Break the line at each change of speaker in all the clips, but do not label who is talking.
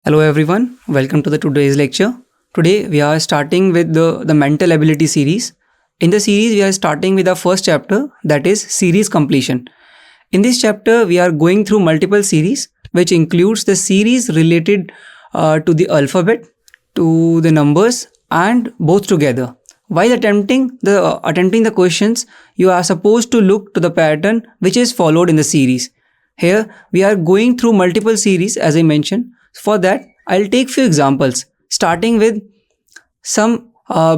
Hello everyone, welcome to the today's lecture. Today we are starting with the mental ability series. In the series we are starting with our first chapter, that is series completion. In this chapter we are going through multiple series which includes the series related to the alphabet, to the numbers and both together. While attempting the questions, you are supposed to look to the pattern which is followed in the series. Here we are going through multiple series as I mentioned. For that, I'll take few examples, starting with some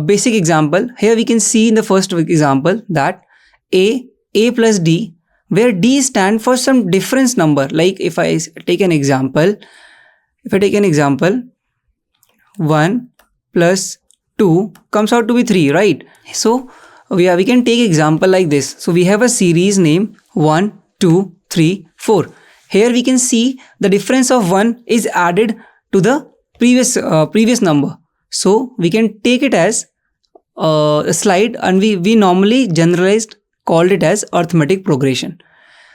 basic example. Here we can see in the first example that A plus D, where D stand for some difference number. Like if I take an example, 1 plus 2 comes out to be 3, right? So we can take example like this. So we have a series name 1, 2, 3, 4. Here we can see the difference of 1 is added to the previous number. So we can take it as a slide, and we normally generalized called it as arithmetic progression.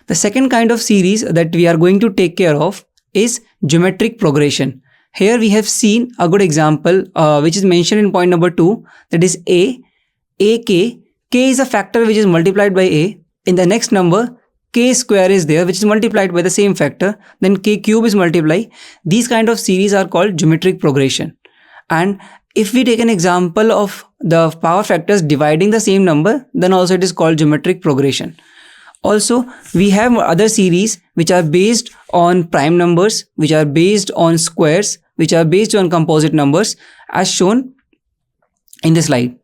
The second kind of series that we are going to take care of is geometric progression. Here we have seen a good example which is mentioned in point number 2, that is k. K is a factor which is multiplied by A. In the next number, k square is there which is multiplied by the same factor, then k cube is multiplied. These kind of series are called geometric progression. And if we take an example of the power factors dividing the same number, then also it is called geometric progression. Also we have other series which are based on prime numbers, which are based on squares, which are based on composite numbers as shown in the slide.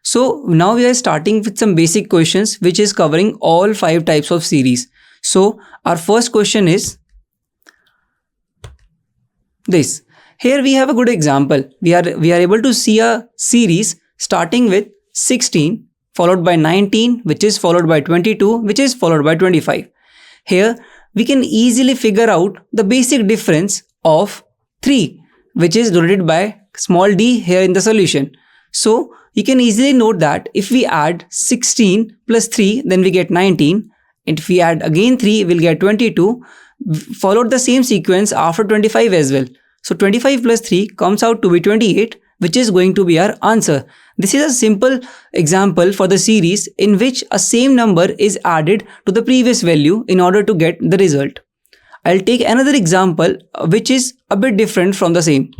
So now we are starting with some basic questions which is covering all 5 types of series. So our first question is this. Here we have a good example. We are able to see a series starting with 16 followed by 19, which is followed by 22, which is followed by 25. Here we can easily figure out the basic difference of 3, which is denoted by small d here in the solution. So you can easily note that if we add 16 plus 3, then we get 19. And if we add again 3, we'll get 22. Followed the same sequence after 25 as well. So 25 plus 3 comes out to be 28, which is going to be our answer. This is a simple example for the series in which a same number is added to the previous value in order to get the result. I'll take another example which is a bit different from the same.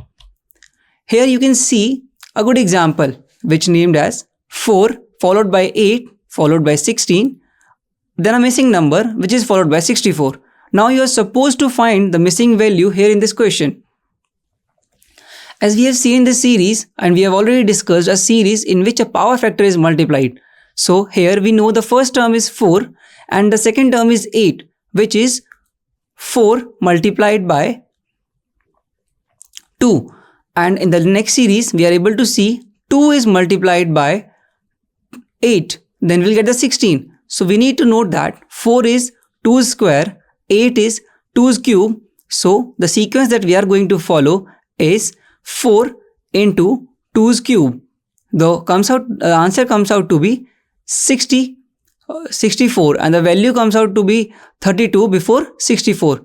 Here you can see a good example which named as 4 followed by 8 followed by 16, then a missing number which is followed by 64. Now you are supposed to find the missing value here in this question. As we have seen this series, and we have already discussed a series in which a power factor is multiplied. So here we know the first term is 4 and the second term is 8, which is 4 multiplied by 2. And in the next series we are able to see 2 is multiplied by 8, then we'll get the 16. So we need to note that 4 is 2's square, 8 is 2's cube. So the sequence that we are going to follow is 4 into 2's cube. The answer comes out to be 64, and the value comes out to be 32 before 64.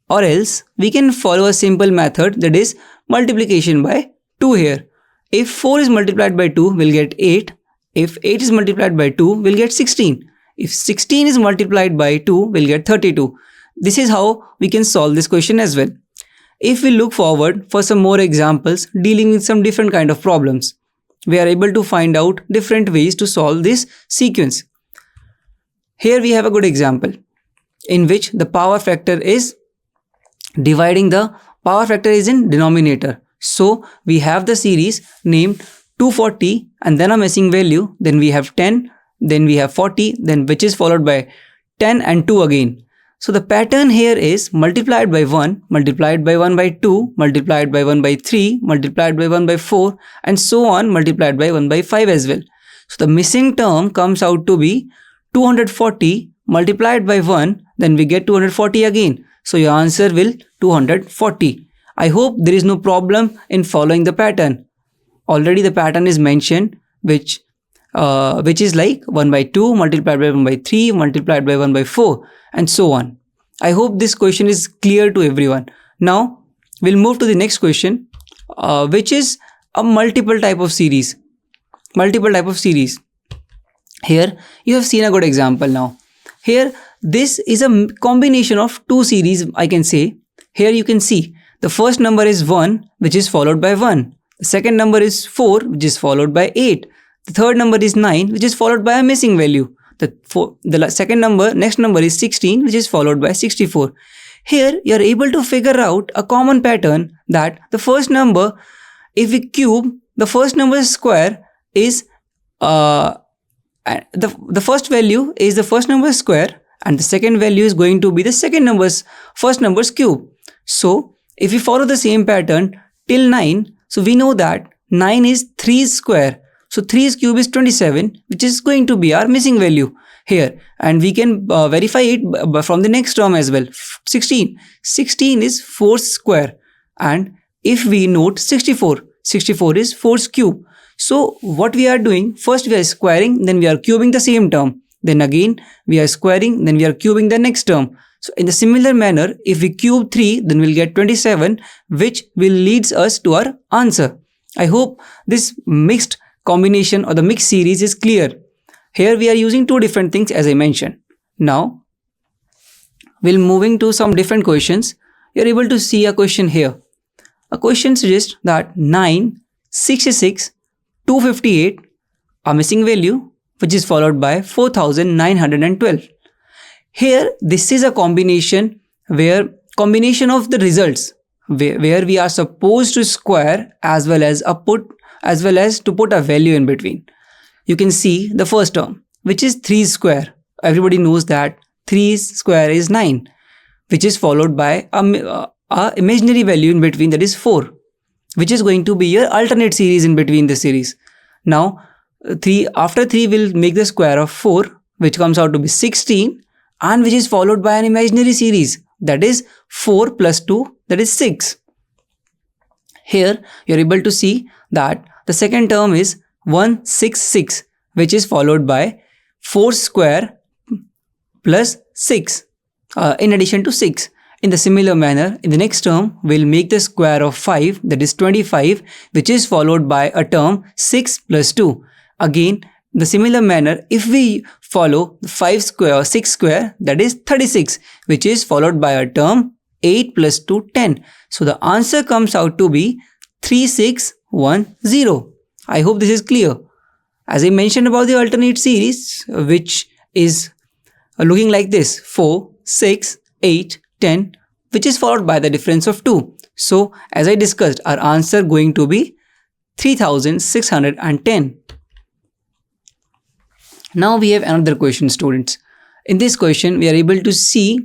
Or else we can follow a simple method, that is multiplication by 2 here. If 4 is multiplied by 2, we'll get 8. If 8 is multiplied by 2, we'll get 16. If 16 is multiplied by 2, we'll get 32. This is how we can solve this question as well. If we look forward for some more examples dealing with some different kind of problems, we are able to find out different ways to solve this sequence. Here we have a good example in which the power factor is dividing, the power factor is in denominator. So we have the series named 240 and then a missing value, then we have 10, then we have 40, then which is followed by 10 and 2 again. So the pattern here is multiplied by 1, multiplied by 1 by 2, multiplied by 1 by 3, multiplied by 1 by 4 and so on, multiplied by 1 by 5 as well. So the missing term comes out to be 240 multiplied by 1, then we get 240 again. So your answer will 240. I hope there is no problem in following the pattern. Already the pattern is mentioned, which is like 1 by 2 multiplied by 1 by 3 multiplied by 1 by 4 and so on. I hope this question is clear to everyone. Now we'll move to the next question, which is a multiple type of series. Here you have seen a good example now. Here this is a combination of two series, I can say. Here you can see the first number is 1, which is followed by 1. The second number is 4, which is followed by 8. The third number is 9, which is followed by a missing value. The next number is 16, which is followed by 64. Here you are able to figure out a common pattern that the first number, if we cube the first number's square, is the first value is the first number's square, and the second value is going to be the first number's cube. So if we follow the same pattern till 9, so we know that 9 is 3's square. So 3's cube is 27, which is going to be our missing value here. And we can verify it from the next term as well. 16 is 4's square. And if we note 64 is 4's cube. So what we are doing, first we are squaring, then we are cubing the same term. Then again we are squaring, then we are cubing the next term. So in the similar manner, if we cube 3, then we'll get 27, which will leads us to our answer. I hope this mixed combination or the mixed series is clear. Here we are using two different things as I mentioned. Now we'll moving to some different questions. You're able to see a question here. A question suggests that 9, 66, 258 are missing value, which is followed by 4912. Here this is a combination of the results where we are supposed to square as well as to put a value in between. You can see the first term, which is 3's square. Everybody knows that 3's square is 9, which is followed by a imaginary value in between, that is 4, which is going to be your alternate series in between the series. Now after 3 will make the square of 4, which comes out to be 16, and which is followed by an imaginary series, that is 4 plus 2, that is 6. Here you are able to see that the second term is 166, which is followed by 4 square plus 6 in addition to 6. In the similar manner, in the next term, we'll make the square of 5, that is 25, which is followed by a term 6 plus 2. Again, in the similar manner, if we follow 6 square, that is 36, which is followed by a term 8 plus 2, 10. So the answer comes out to be 3610. I hope this is clear. As I mentioned about the alternate series, which is looking like this: 4, 6, 8, 10, which is followed by the difference of 2. So as I discussed, our answer going to be 3610. Now we have another question, students. In this question, we are able to see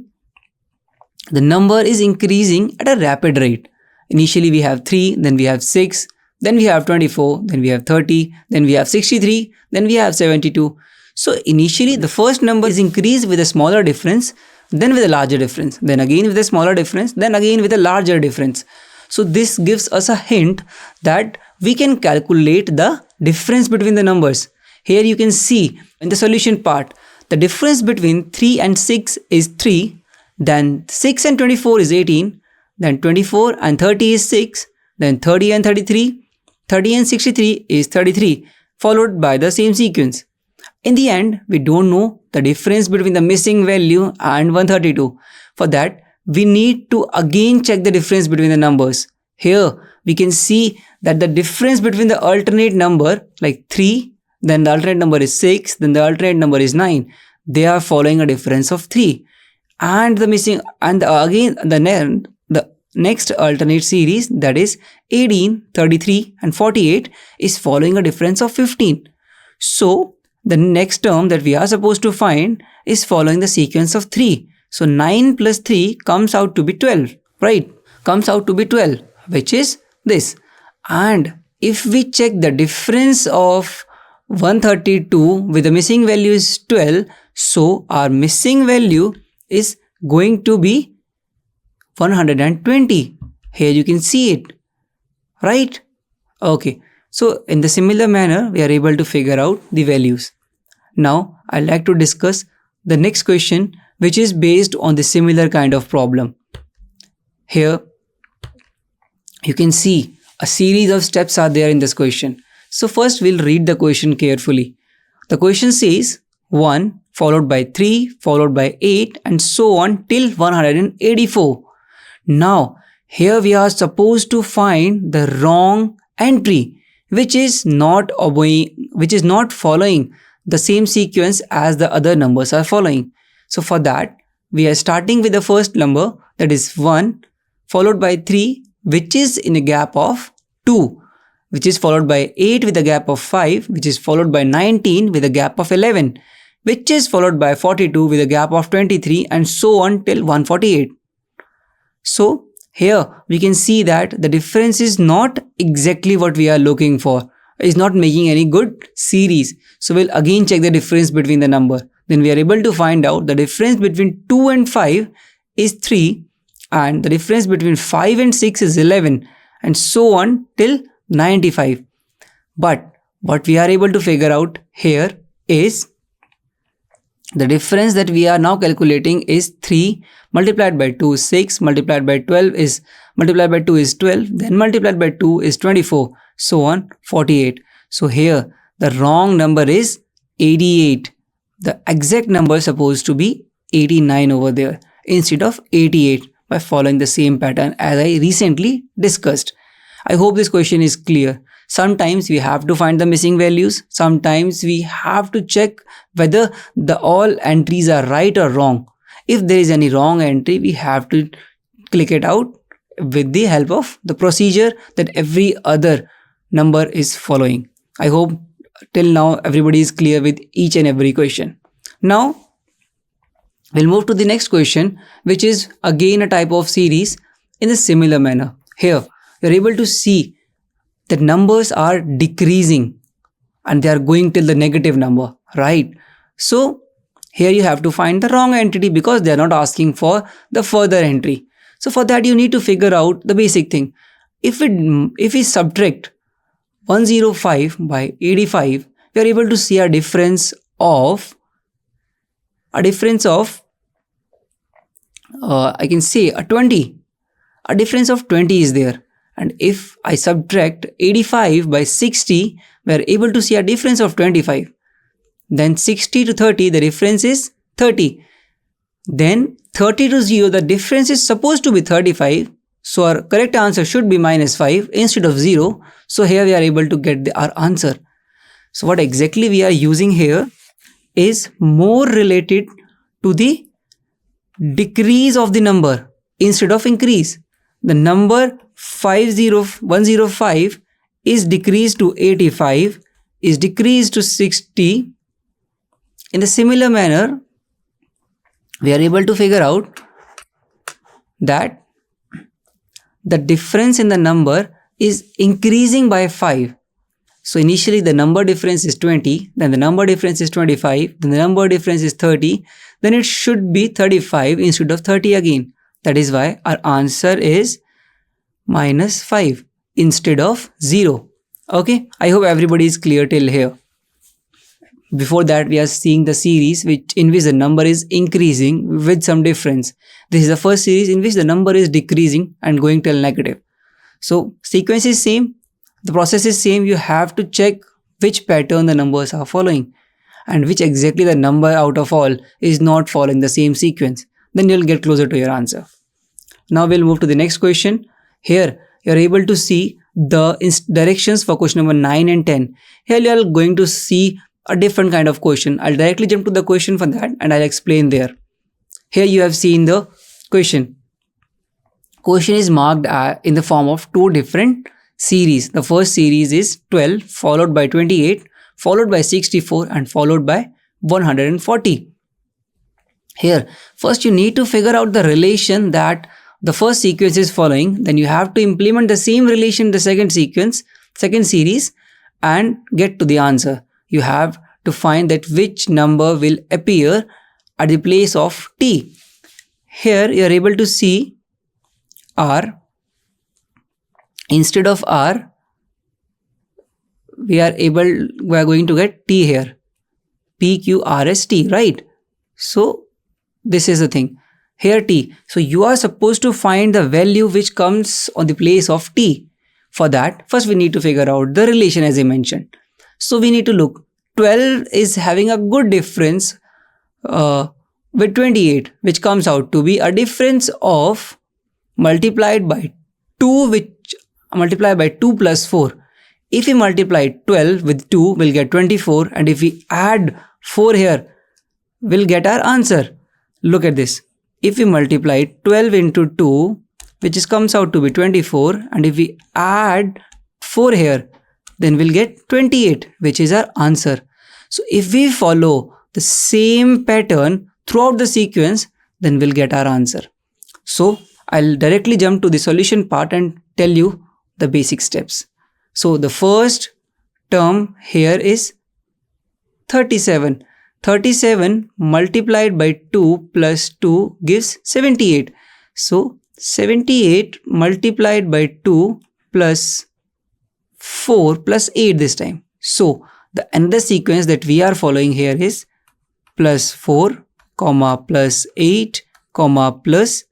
the number is increasing at a rapid rate. Initially we have 3, then we have 6, then we have 24, then we have 30, then we have 63, then we have 72. So initially the first number is increased with a smaller difference, then with a larger difference, then again with a smaller difference, then again with a larger difference. So this gives us a hint that we can calculate the difference between the numbers. Here you can see in the solution part, the difference between 3 and 6 is 3, then 6 and 24 is 18, then 24 and 30 is 6, then 30 and 33, 30 and 63 is 33, followed by the same sequence. In the end, we don't know the difference between the missing value and 132. For that, we need to again check the difference between the numbers. Here, we can see that the difference between the alternate number, like 3, then the alternate number is 6, then the alternate number is 9. They are following a difference of 3. And the missing, and again, the next alternate series, that is 18, 33 and 48 is following a difference of 15. So the next term that we are supposed to find is following the sequence of 3. So 9 plus 3 comes out to be 12, right? Comes out to be 12, which is this. And if we check the difference of 132 with the missing value is 12, so our missing value is going to be 120. Here you can see it, right? Okay, so in the similar manner, we are able to figure out the values. Now, I'd like to discuss the next question, which is based on the similar kind of problem. Here, you can see a series of steps are there in this question. So first we'll read the question carefully. The question says 1 followed by 3 followed by 8 and so on till 184. Now here we are supposed to find the wrong entry which is not following the same sequence as the other numbers are following. So for that we are starting with the first number, that is 1, followed by 3 which is in a gap of 2, which is followed by 8 with a gap of 5, which is followed by 19 with a gap of 11, which is followed by 42 with a gap of 23 and so on till 148. So here we can see that the difference is not exactly what we are looking for. It's not making any good series. So we'll again check the difference between the number. Then we are able to find out the difference between 2 and 5 is 3 and the difference between 5 and 6 is 11 and so on till 95. But what we are able to figure out here is the difference that we are now calculating is 3 multiplied by 2 is 6, multiplied by 2 is 12, then multiplied by 2 is 24, so on 48. So here the wrong number is 88. The exact number is supposed to be 89 over there instead of 88 by following the same pattern as I recently discussed. I hope this question is clear. Sometimes we have to find the missing values. Sometimes we have to check whether the all entries are right or wrong. If there is any wrong entry, we have to click it out with the help of the procedure that every other number is following. I hope till now everybody is clear with each and every question. Now we'll move to the next question, which is again a type of series in a similar manner. Here you're able to see that numbers are decreasing and they are going till the negative number, right? So here you have to find the wrong entity because they are not asking for the further entry. So for that you need to figure out the basic thing. If we subtract 105 by 85, we are able to see a difference of I can say a 20. A difference of 20 is there. And if I subtract 85 by 60, we are able to see a difference of 25. Then 60 to 30, the difference is 30. Then 30 to 0, the difference is supposed to be 35. So our correct answer should be minus 5 instead of 0. So here we are able to get our answer. So what exactly we are using here is more related to the decrease of the number instead of increase. The number 105 is decreased to 85, is decreased to 60. In a similar manner, we are able to figure out that the difference in the number is increasing by 5. So initially the number difference is 20, then the number difference is 25, then the number difference is 30, then it should be 35 instead of 30 again. That is why our answer is minus 5 instead of 0. Okay, I hope everybody is clear till here. Before that we are seeing the series in which the number is increasing with some difference. This is the first series in which the number is decreasing and going till negative. So sequence is same, the process is same. You have to check which pattern the numbers are following and which exactly the number out of all is not following the same sequence. Then you'll get closer to your answer. Now we'll move to the next question. Here you're able to see the directions for question number 9 and 10. Here you are going to see a different kind of question. I'll directly jump to the question for that and I'll explain there. Here you have seen the question. Question is marked in the form of two different series. The first series is 12 followed by 28 followed by 64 and followed by 140. Here first you need to figure out the relation that the first sequence is following. Then you have to implement the same relation in the second series and get to the answer. You have to find that which number will appear at the place of t. Here you are able to see r. Instead of r, we are going to get t here. P, Q, R, S, T, right? So this is the thing. here t. So you are supposed to find the value which comes on the place of t. For that, first we need to figure out the relation as I mentioned. So we need to look, 12 is having a good difference with 28, which comes out to be a difference of multiplied by 2, which multiplied by 2 plus 4. If we multiply 12 with 2, we'll get 24, and if we add 4 here, we'll get our answer. Look at this. If we multiply 12 into 2, which comes out to be 24, and if we add 4 here, then we'll get 28, which is our answer. So if we follow the same pattern throughout the sequence, then we'll get our answer. So I'll directly jump to the solution part and tell you the basic steps. So the first term here is 37. 37 multiplied by 2 plus 2 gives 78. So 78 multiplied by 2 plus 4 plus 8 this time. So the another sequence that we are following here is plus 4, comma, plus 8, comma, plus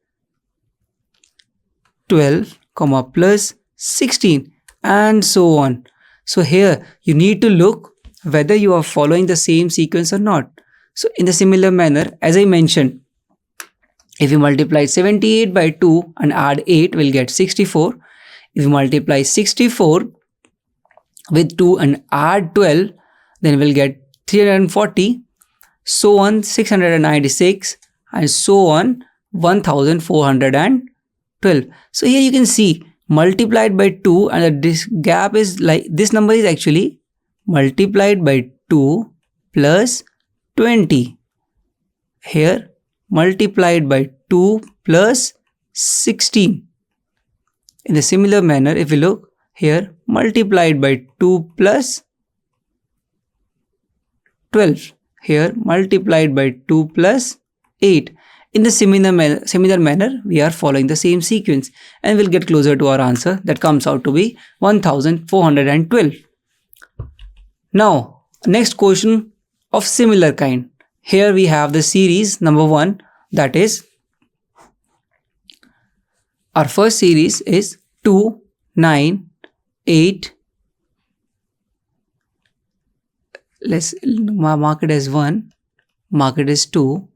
12, comma, plus 16, and so on. So here you need to look whether you are following the same sequence or not. So in the similar manner, as I mentioned, if you multiply 78 by 2 and add 8, we'll get 64. If you multiply 64 with 2 and add 12, then we'll get 340, so on 696, and so on 1412. So here you can see multiplied by 2, and this gap is like, this number is actually multiplied by 2 plus 20. Here multiplied by 2 plus 16. In a similar manner, if you look here, multiplied by 2 plus 12. Here multiplied by 2 plus 8. In the similar manner, we are following the same sequence, and we'll get closer to our answer that comes out to be 1412. Now, next question of similar kind. Here we have the series number 1, that is, our first series is 2, 9, 8. Let's mark it as 1, mark it as 2.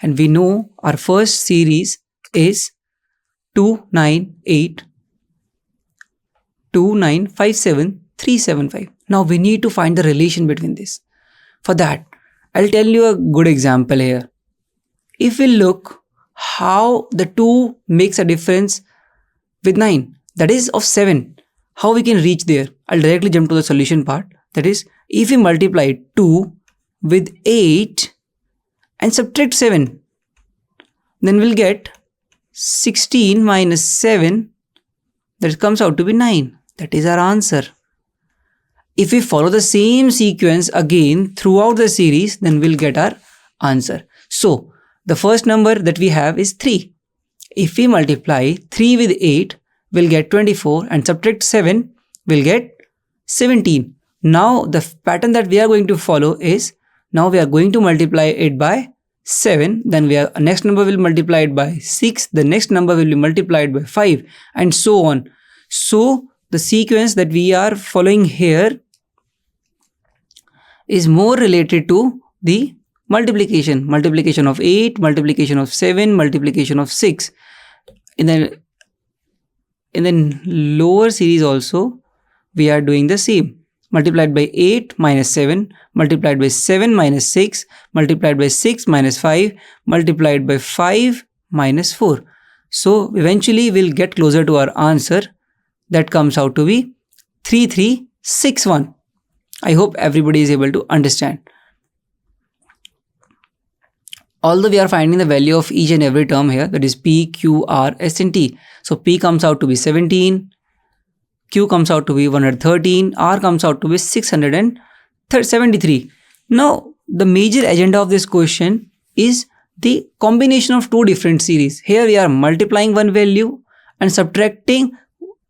And we know our first series is 2, 9, 8, 2, 9, 5, 7, 3, 7, 5. Now we need to find the relation between this. For that, I'll tell you a good example here. If we look how the 2 makes a difference with 9, that is of 7, how we can reach there? I'll directly jump to the solution part. That is, if we multiply 2 with 8 and subtract 7, then we'll get 16 minus 7, that comes out to be 9. That is our answer. If we follow the same sequence again throughout the series, then we'll get our answer. So the first number that we have is 3. If we multiply 3 with 8, we'll get 24, and subtract 7, we'll get 17. Now the pattern that we are going to follow is, now we are going to multiply it by 7, then next number will multiply it by 6, the next number will be multiplied by 5, and so on. So the sequence that we are following here is more related to the multiplication of 8, multiplication of 7, multiplication of 6. In the lower series also we are doing the same. Multiplied by 8 minus 7, multiplied by 7 minus 6, multiplied by 6 minus 5, multiplied by 5 minus 4. So eventually we'll get closer to our answer that comes out to be 3361. I hope everybody is able to understand. Although we are finding the value of each and every term here, that is P, Q, R, S and T. So P comes out to be 17, Q comes out to be 113, R comes out to be 673. Now the major agenda of this question is the combination of two different series. Here we are multiplying one value and subtracting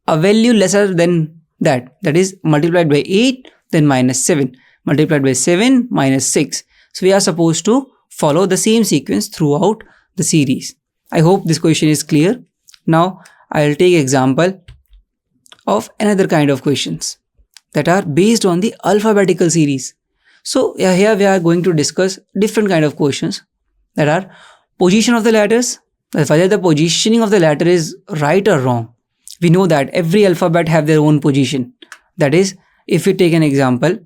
a value lesser than that. That is multiplied by 8, then minus 7, multiplied by 7, minus 6. So we are supposed to follow the same sequence throughout the series. I hope this question is clear. Now I'll take example of another kind of questions that are based on the alphabetical series. So here we are going to discuss different kind of questions that are position of the letters, whether the positioning of the letter is right or wrong. We know that every alphabet have their own position. That is, if we take an example,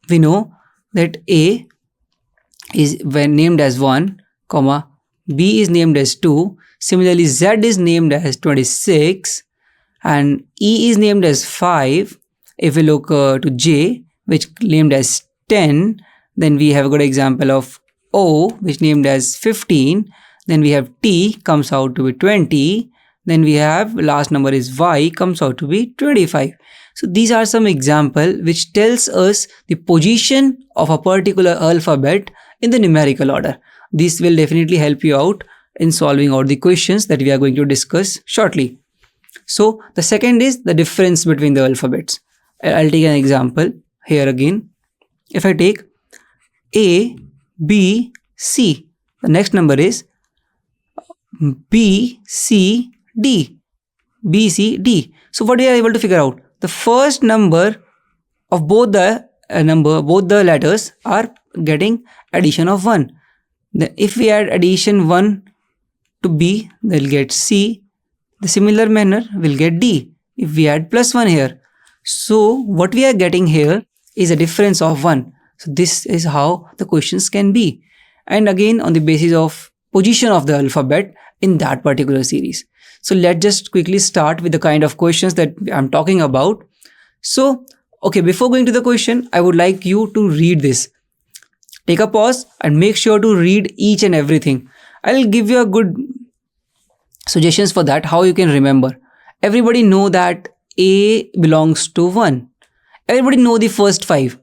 we know that A is when named as 1, comma, B is named as 2, similarly Z is named as 26 and E is named as 5. If we look to J, which named as 10, then we have a good example of O, which named as 15. Then we have T, comes out to be 20. Then we have last number is Y, comes out to be 25. So these are some example which tells us the position of a particular alphabet in the numerical order. This will definitely help you out in solving out the questions that we are going to discuss shortly. So the second is the difference between the alphabets. I'll take an example here again. If I take A, B, C, the next number is B, C, D. B, C, D. So what we are able to figure out? The first number of both the letters are getting addition of 1. Then if we add addition 1 to B, they'll get C. The similar manner will get D if we add plus 1 here. So what we are getting here is a difference of 1. So this is how the questions can be. And again on the basis of position of the alphabet in that particular series. So let's just quickly start with the kind of questions that I'm talking about. So, okay, before going to the question, I would like you to read this. Take a pause and make sure to read each and everything. I'll give you a good suggestions for that, how you can remember. Everybody know that A belongs to 1. Everybody know the first 5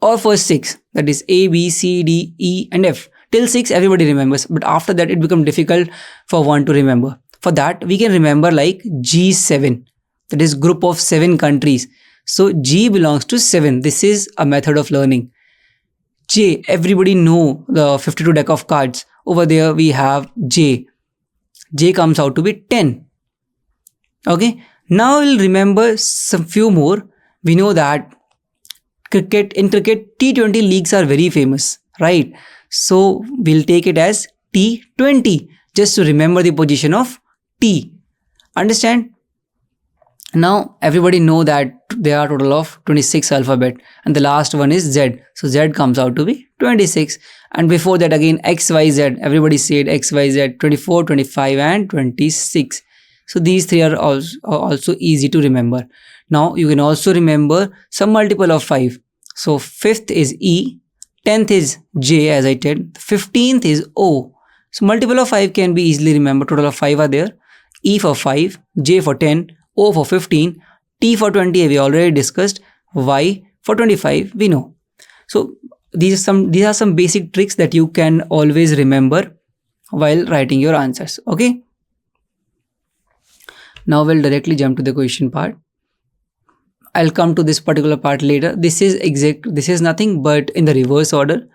or first 6. That is A, B, C, D, E and F. Till 6 everybody remembers, but after that it becomes difficult for one to remember. For that we can remember like G7, that is group of 7 countries. So G belongs to 7. This is a method of learning. J, everybody know the 52 deck of cards. Over there we have J. J comes out to be 10. Okay, now we'll remember some few more. We know that in cricket T20 leagues are very famous, right? So we'll take it as T20 just to remember the position of T. Understand? Now everybody know that there are total of 26 alphabet and the last one is Z. So Z comes out to be 26. And before that again X, Y, Z. Everybody said X, Y, Z, 24, 25 and 26. So these three are also easy to remember. Now you can also remember some multiple of 5. So 5th is E, 10th is J as I said, 15th is O. So multiple of 5 can be easily remembered. Total of 5 are there. E for 5, J for 10, O for 15, T for 20 we already discussed, Y for 25 we know. So these are some basic tricks that you can always remember while writing your answers. Okay. Now we'll directly jump to the question part. I'll come to this particular part later. This is nothing but in the reverse order.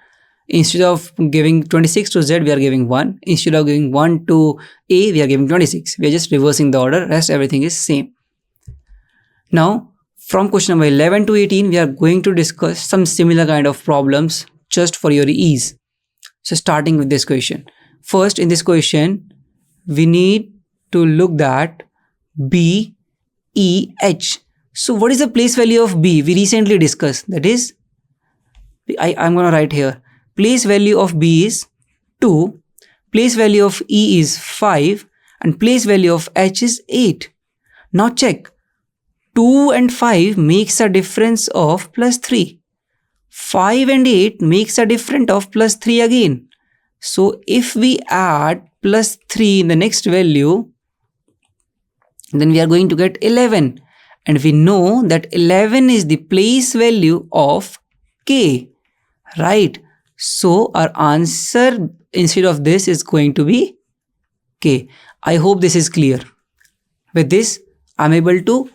Instead of giving 26 to Z, we are giving 1. Instead of giving 1 to A, we are giving 26. We are just reversing the order. Rest everything is same. Now, from question number 11 to 18, we are going to discuss some similar kind of problems just for your ease. So starting with this question. First, in this question, we need to look at B, E, H. So what is the place value of B? We recently discussed. That is, I'm going to write here. Place value of B is 2. Place value of E is 5. And place value of H is 8. Now check. 2 and 5 makes a difference of plus 3. 5 and 8 makes a difference of plus 3 again. So if we add plus 3 in the next value, then we are going to get 11. And we know that 11 is the place value of K, right? So our answer instead of this is going to be K. I hope this is clear. With this, I'm able to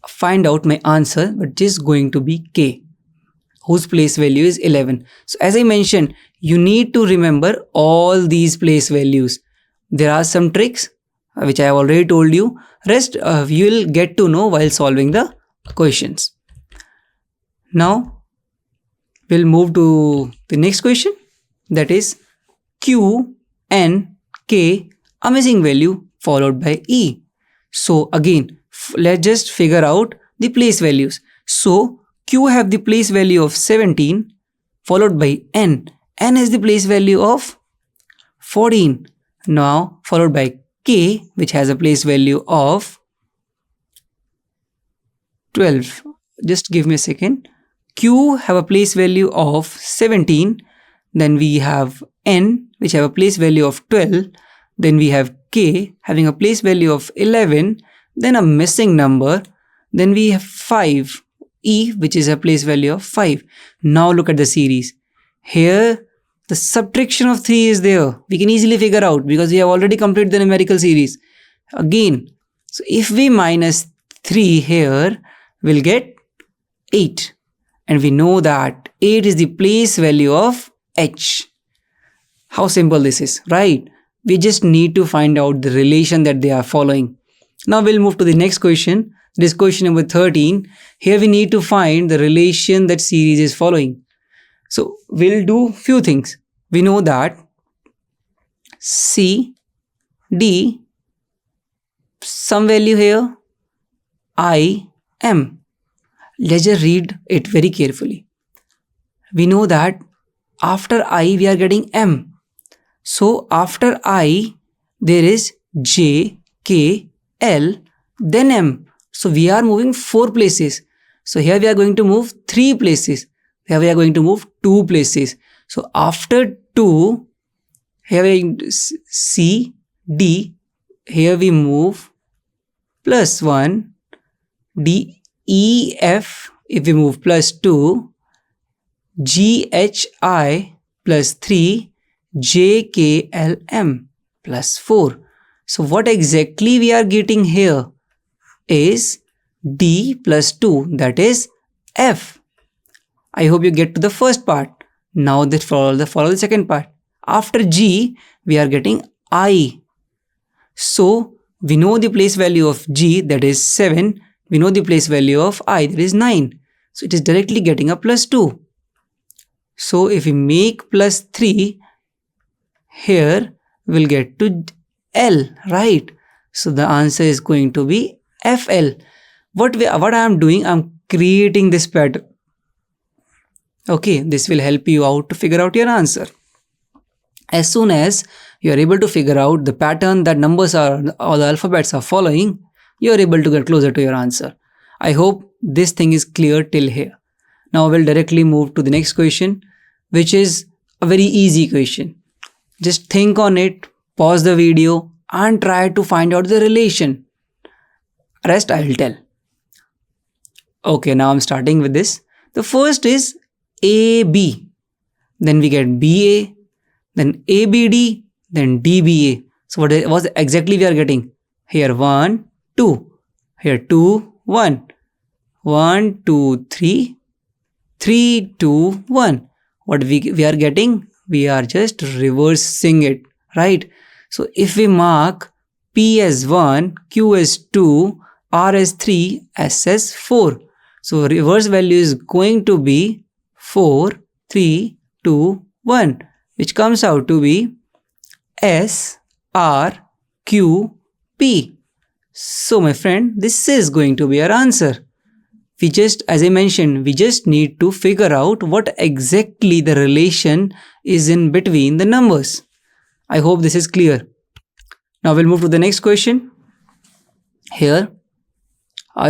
find out my answer, which is going to be K, whose place value is 11. So as I mentioned, you need to remember all these place values. There are some tricks which I have already told you. Rest you will get to know while solving the questions. Now we'll move to the next question, that is Q, N, K, amazing value followed by E. So again, let's just figure out the place values. So Q have the place value of 17 followed by N. N has the place value of 14. Now followed by K, which has a place value of 12. Just give me a second. Q have a place value of 17. Then we have N, which have a place value of 12. Then we have K having a place value of 11. Then a missing number. Then we have 5. E, which is a place value of 5. Now look at the series. Here the subtraction of 3 is there. We can easily figure out because we have already completed the numerical series. Again, so if we minus 3 here, we'll get 8. And we know that 8 is the place value of H. How simple this is, right? We just need to find out the relation that they are following. Now we'll move to the next question. This question number 13. Here we need to find the relation that series is following. So we'll do few things. We know that C, D, some value here, I, M. Let's just read it very carefully. We know that after I we are getting M. So after I there is J, K, L, then M. So we are moving 4 places. So here we are going to move 3 places. Here we are going to move 2 places. So after 2, here we C, D, here we move plus 1, D, E, F, if we move plus 2, G, H, I plus 3, J, K, L, M plus 4. So what exactly we are getting here is D plus 2, that is F. I hope you get to the first part. Now let's follow the second part. After G, we are getting I. So we know the place value of G, that is 7. We know the place value of I, that is 9. So it is directly getting a plus 2. So if we make plus 3, here we'll get to L, right? So the answer is going to be FL. What I am doing, I am creating this pattern. Okay, this will help you out to figure out your answer. As soon as you are able to figure out the pattern that numbers are or the alphabets are following, you are able to get closer to your answer. I hope this thing is clear till here. Now we'll directly move to the next question, which is a very easy question. Just think on it, pause the video and try to find out the relation. Rest I will tell. Okay, now I'm starting with this. The first is AB. Then we get BA, then ABD, then DBA. So what exactly we are getting? Here 1, 2. Here 2, 1. 1, 2, 3. 3, 2, 1. What we are getting? We are just reversing it, right? So if we mark P as 1, Q as 2, R as 3, S as 4. So reverse value is going to be 4, 3, 2, 1, which comes out to be S, R, Q, P. So my friend, this is going to be our answer. We just, as I mentioned, we just need to figure out what exactly the relation is in between the numbers. I hope this is clear. Now we'll move to the next question. Here,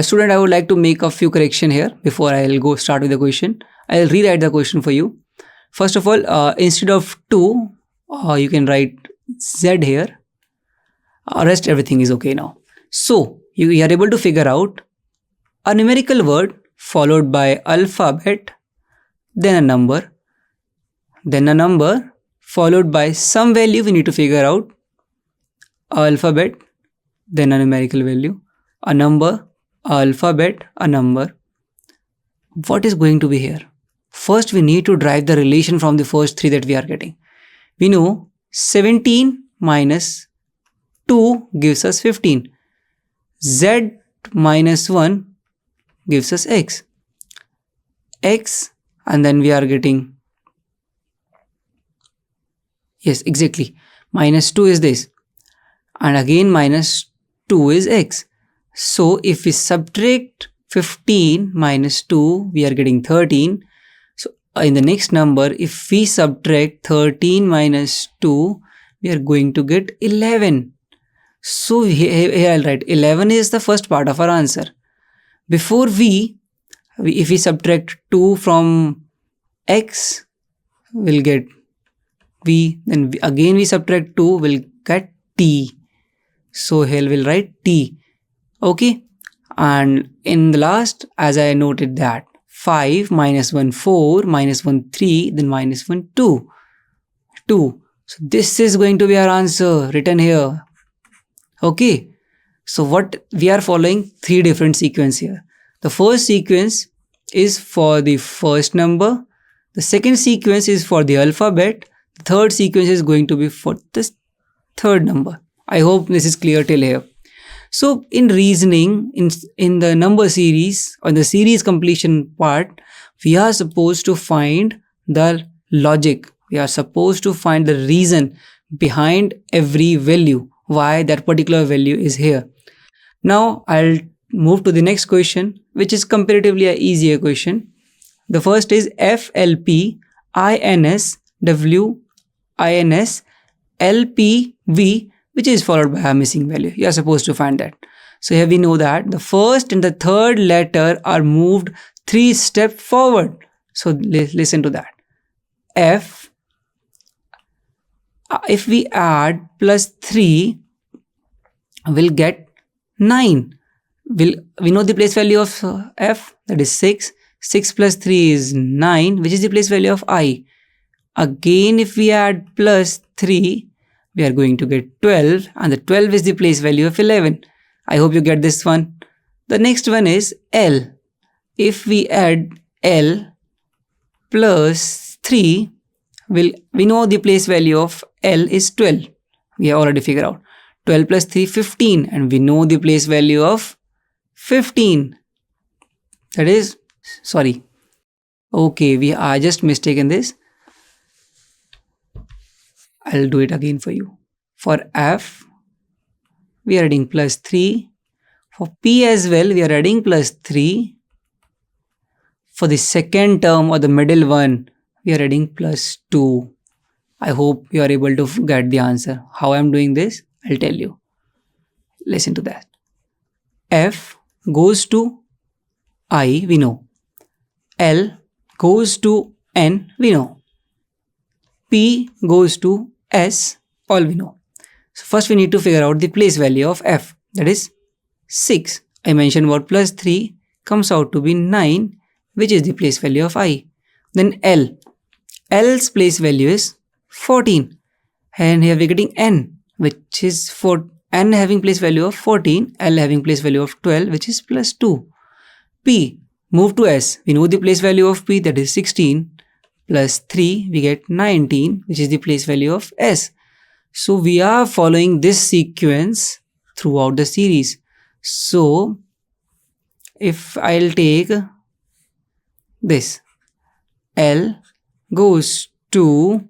student, I would like to make a few corrections here before I'll go start with the question. I'll rewrite the question for you. First of all, instead of 2, you can write Z here. Rest everything is okay now. So you are able to figure out a numerical word followed by alphabet, then a number followed by some value. We need to figure out alphabet, then a numerical value, a number, alphabet, a number. What is going to be here? First, we need to derive the relation from the first 3 that we are getting. We know 17 minus 2 gives us 15. Z minus 1 gives us X. X, and then we are getting, yes, exactly, minus 2 is this, and again minus 2 is X. So if we subtract 15 minus 2, we are getting 13. So in the next number, if we subtract 13 minus 2, we are going to get 11. So here I'll write 11 is the first part of our answer. Before if we subtract 2 from X, we'll get V. Then again we subtract 2, we'll get T. So here we'll write T. Okay. And in the last, as I noted that 5 minus 1 4 minus 1 3, then minus 1 2. So this is going to be our answer written here. Okay. So what we are following, 3 different sequences here. The first sequence is for the first number. The second sequence is for the alphabet. The third sequence is going to be for this third number. I hope this is clear till here. So in reasoning, in the number series or the series completion part, we are supposed to find the logic. We are supposed to find the reason behind every value, why that particular value is here. Now I'll move to the next question, which is comparatively an easier question. The first is FLP INS WINS LPV, which is followed by a missing value. You are supposed to find that. So here we know that the first and the third letter are moved 3 steps forward. So listen to that. F, if we add plus 3, we'll get 9. We know the place value of F, that is 6. 6 plus 3 is 9, which is the place value of I. Again, if we add plus 3, we are going to get 12, and the 12 is the place value of 11. I hope you get this one. The next one is L. If we add L plus 3, we know the place value of L is 12. We have already figured out. 12 plus 3, 15, and we know the place value of 15. That is, sorry. Okay, we are just mistaken this. I'll do it again for you. For F, we are adding plus 3. For P as well, we are adding plus 3. For the second term or the middle one, we are adding plus 2. I hope you are able to get the answer. How I am doing this, I'll tell you. Listen to that. F goes to I, we know. L goes to N, we know. P goes to S, all we know. So first we need to figure out the place value of F, that is 6. I mentioned about plus 3 comes out to be 9, which is the place value of I. Then L. L's place value is 14. And here we're getting N, which is for N having place value of 14, L having place value of 12, which is plus 2. P, move to S. We know the place value of P, that is 16. Plus 3, we get 19, which is the place value of S. So we are following this sequence throughout the series. So if I'll take this, L goes to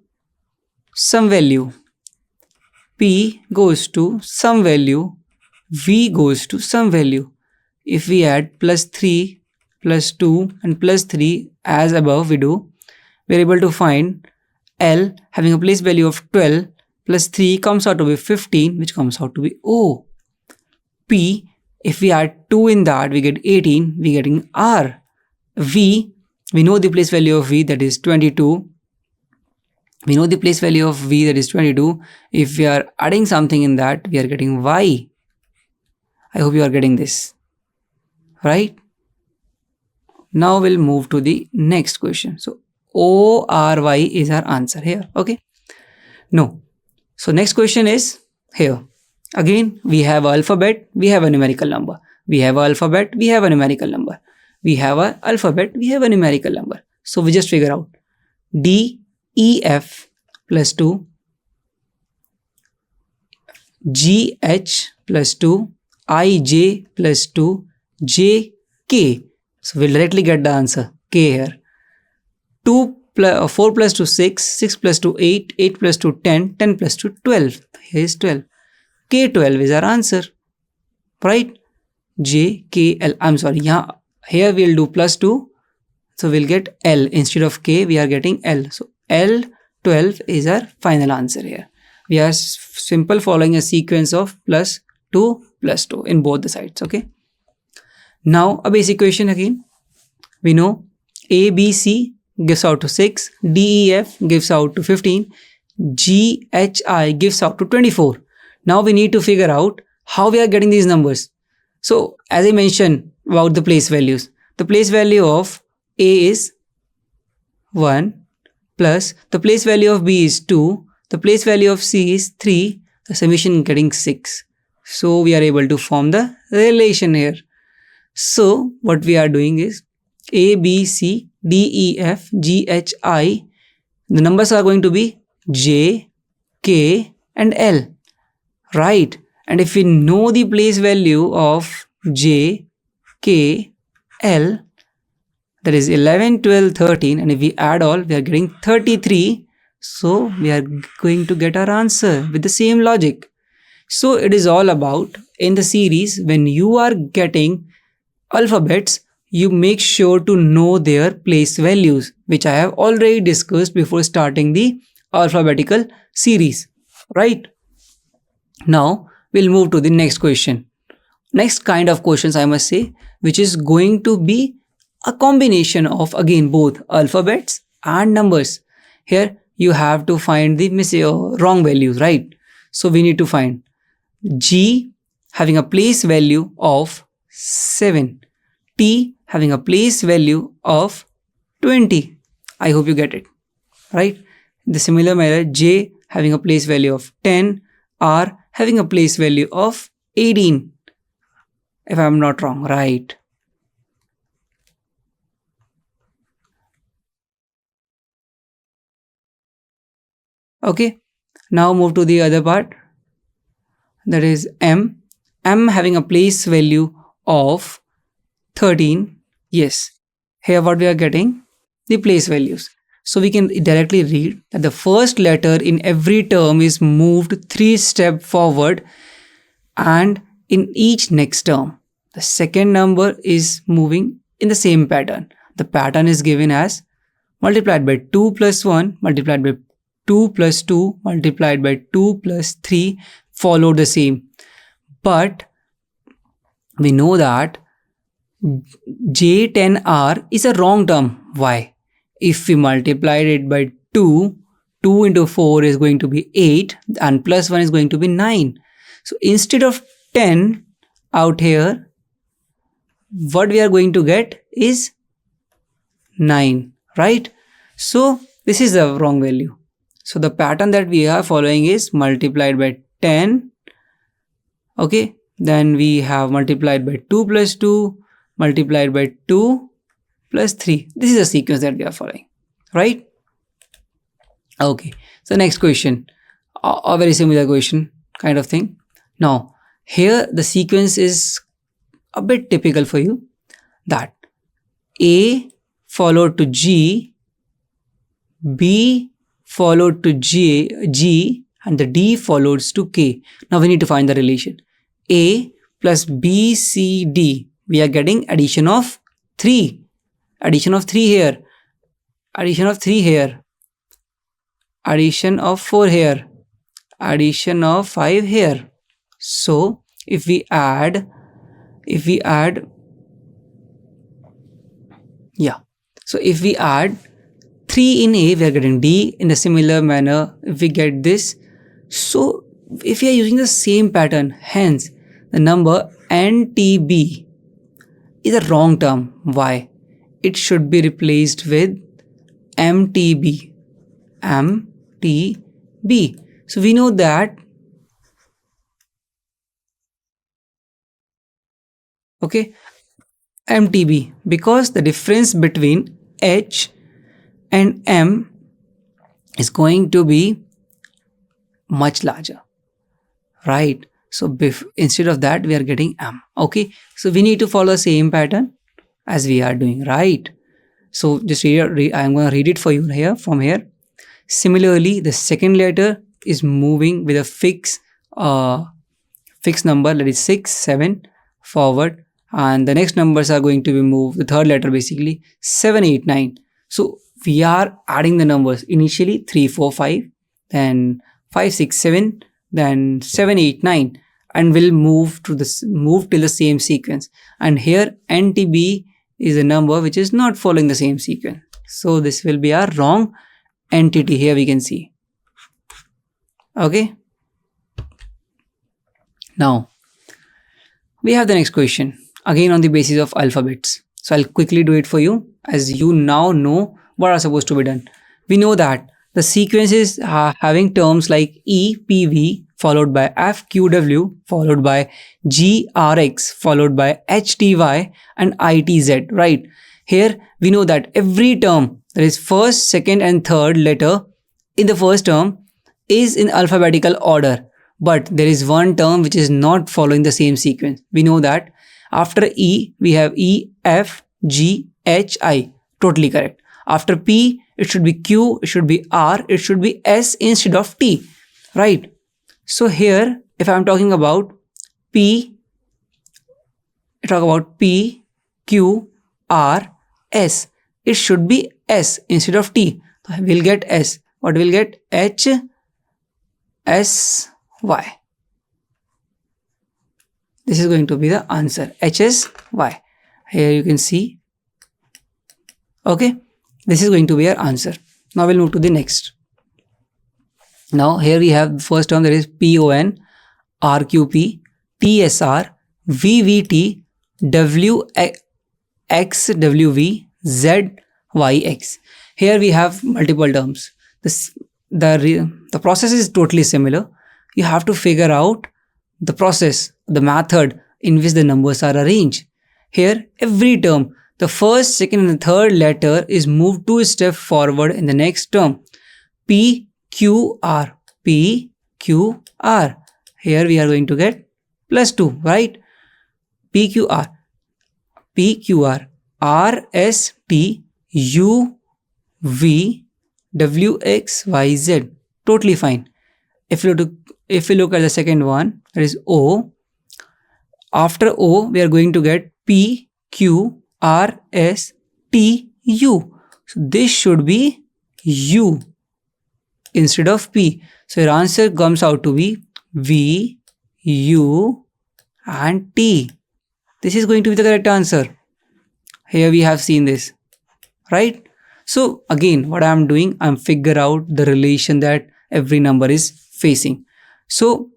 some value, P goes to some value, V goes to some value. If we add plus 3, plus 2 and plus 3 as above we do, we are able to find L having a place value of 12 plus 3 comes out to be 15, which comes out to be O. P, if we add 2 in that, we get 18, we are getting R. V, we know the place value of V, that is 22. We know the place value of V, that is 22. If we are adding something in that, we are getting Y. I hope you are getting this, right? Now we'll move to the next question. So ORY is our answer here. Okay. No. So next question is here. Again, we have alphabet, we have a numerical number. We have alphabet, we have a numerical number. We have a alphabet, we have a numerical number. So we just figure out D, E, F plus 2. GH plus 2, IJ plus 2, JK. So we'll directly get the answer K here. 4 plus 2 6, 6 plus 2 8, 8 plus 2 10, 10 plus 2 12. Here is 12. K12 is our answer, right? JKL. I'm sorry. Here we'll do plus 2. So we'll get L. Instead of K, we are getting L. So L12 is our final answer here. We are simple following a sequence of plus 2 in both the sides. Okay. Now a basic question again. We know ABC gives out to 6, DEF gives out to 15, GHI gives out to 24. Now we need to figure out how we are getting these numbers. So as I mentioned about the place values, the place value of A is 1 plus the place value of B is 2, the place value of C is 3, the summation getting 6. So we are able to form the relation here. So what we are doing is A, B, C, D, E, F, G, H, I. The numbers are going to be J, K and L. Right? And if we know the place value of J, K, L, that is 11, 12, 13, and if we add all, we are getting 33. So we are going to get our answer with the same logic. So it is all about, in the series, when you are getting alphabets, you make sure to know their place values, which I have already discussed before starting the alphabetical series. Right? Now we'll move to the next question. Next kind of questions, I must say, which is going to be a combination of again both alphabets and numbers. Here you have to find the wrong values, right? So we need to find G having a place value of 7, T having a place value of 20. I hope you get it, right? The similar manner, J having a place value of 10, R having a place value of 18, if I am not wrong, right? Okay, now move to the other part, that is M having a place value of 13. Yes, here what we are getting, the place values. So we can directly read that the first letter in every term is moved 3 steps forward, and in each next term, the second number is moving in the same pattern. The pattern is given as multiplied by 2 plus 1, multiplied by 2 plus 2, multiplied by 2 plus 3, follow the same. But we know that J10R is a wrong term. Why? If we multiplied it by 2, 2 into 4 is going to be 8 and plus 1 is going to be 9. So instead of 10 out here, what we are going to get is 9, right? So this is the wrong value. So the pattern that we are following is multiplied by 10. Okay, then we have multiplied by 2 plus 2, multiplied by 2 plus 3. This is a sequence that we are following, right? Okay, so next question, a very similar question kind of thing. Now here the sequence is a bit typical for you, that A followed to G, B followed to G, and the D follows to K. Now we need to find the relation. A plus B, C, D. We are getting addition of 3. Addition of 3 here. Addition of 3 here. Addition of 4 here. Addition of 5 here. So if we add, so if we add 3 in A, we are getting D. In a similar manner, if we get this, so if we are using the same pattern, hence the number NTB is a wrong term. Why? It should be replaced with MTB. MTB. So we know that, okay, MTB, because the difference between H and M is going to be much larger, right? So instead of that, we are getting M. Okay, so we need to follow the same pattern as we are doing, right? So just I'm going to read it for you here from here. Similarly, the second letter is moving with a fixed number, that is 6, 7 forward, and the next numbers are going to be moved, the third letter basically 7, 8, 9. So we are adding the numbers initially 3, 4, 5, then 5, 6, 7, then 7, 8, 9, and we'll move till the same sequence. And here NTB is a number which is not following the same sequence. So this will be our wrong entity. Here we can see. Okay. Now we have the next question again on the basis of alphabets. So I'll quickly do it for you, as you now know what are supposed to be done. We know that the sequences are having terms like EPV followed by FQW followed by GRX followed by HTY and ITZ, right? Here we know that every term, that is first, second and third letter in the first term, is in alphabetical order, but there is one term which is not following the same sequence. We know that after E we have E, F, G, H, I, totally correct. After P it should be Q, it should be R, it should be S instead of T, right? So here if I am talking about P, I talk about P, Q, R, S, it should be S instead of T. So we'll get S. What we'll get? H, S, Y. This is going to be the answer. H, S, Y. Here you can see. Okay. This is going to be our answer. Now we'll move to the next. Now here we have the first term, that is PON, RQP, PSR, VVT, WXWV, ZYX. Here we have multiple terms. The process is totally similar. You have to figure out the process, the method in which the numbers are arranged. Here every term, the first, second and the third letter is moved 2 steps forward in the next term. P, Q, R, P, Q, R. Here we are going to get +2, right? P, Q, R, P, Q, R, R, S, T, U, V, W, X, Y, Z. Totally fine. If you look at the second one, that is O. After O, we are going to get P, Q, R, S, T, U. So this should be U instead of P. So your answer comes out to be V, U and T. This is going to be the correct answer. Here we have seen this, right? So again, what I am doing, I am figure out the relation that every number is facing. So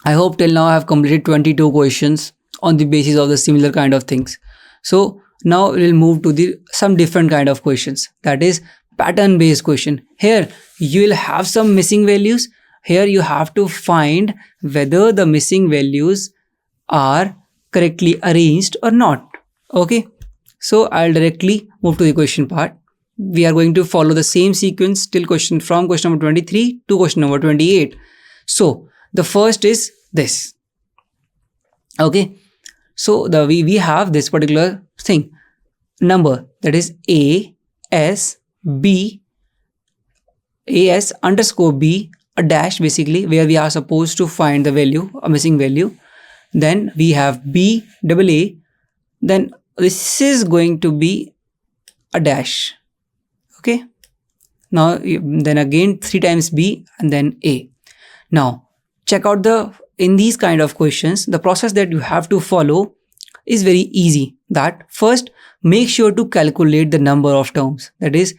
I hope till now I have completed 22 questions on the basis of the similar kind of things. So now we'll move to some different kind of questions, that is pattern based question. Here you will have some missing values. Here you have to find whether the missing values are correctly arranged or not. Okay, so I'll directly move to the question part. We are going to follow the same sequence from question number 23 to question number 28. So the first is this. Okay, so we have this particular thing, number, that is AS underscore B, a dash basically, where we are supposed to find the value, a missing value. Then we have BAA, then this is going to be a dash. Okay, now then again 3 times B and then A. Now check out in these kind of questions, the process that you have to follow is very easy. That first, make sure to calculate the number of terms, that is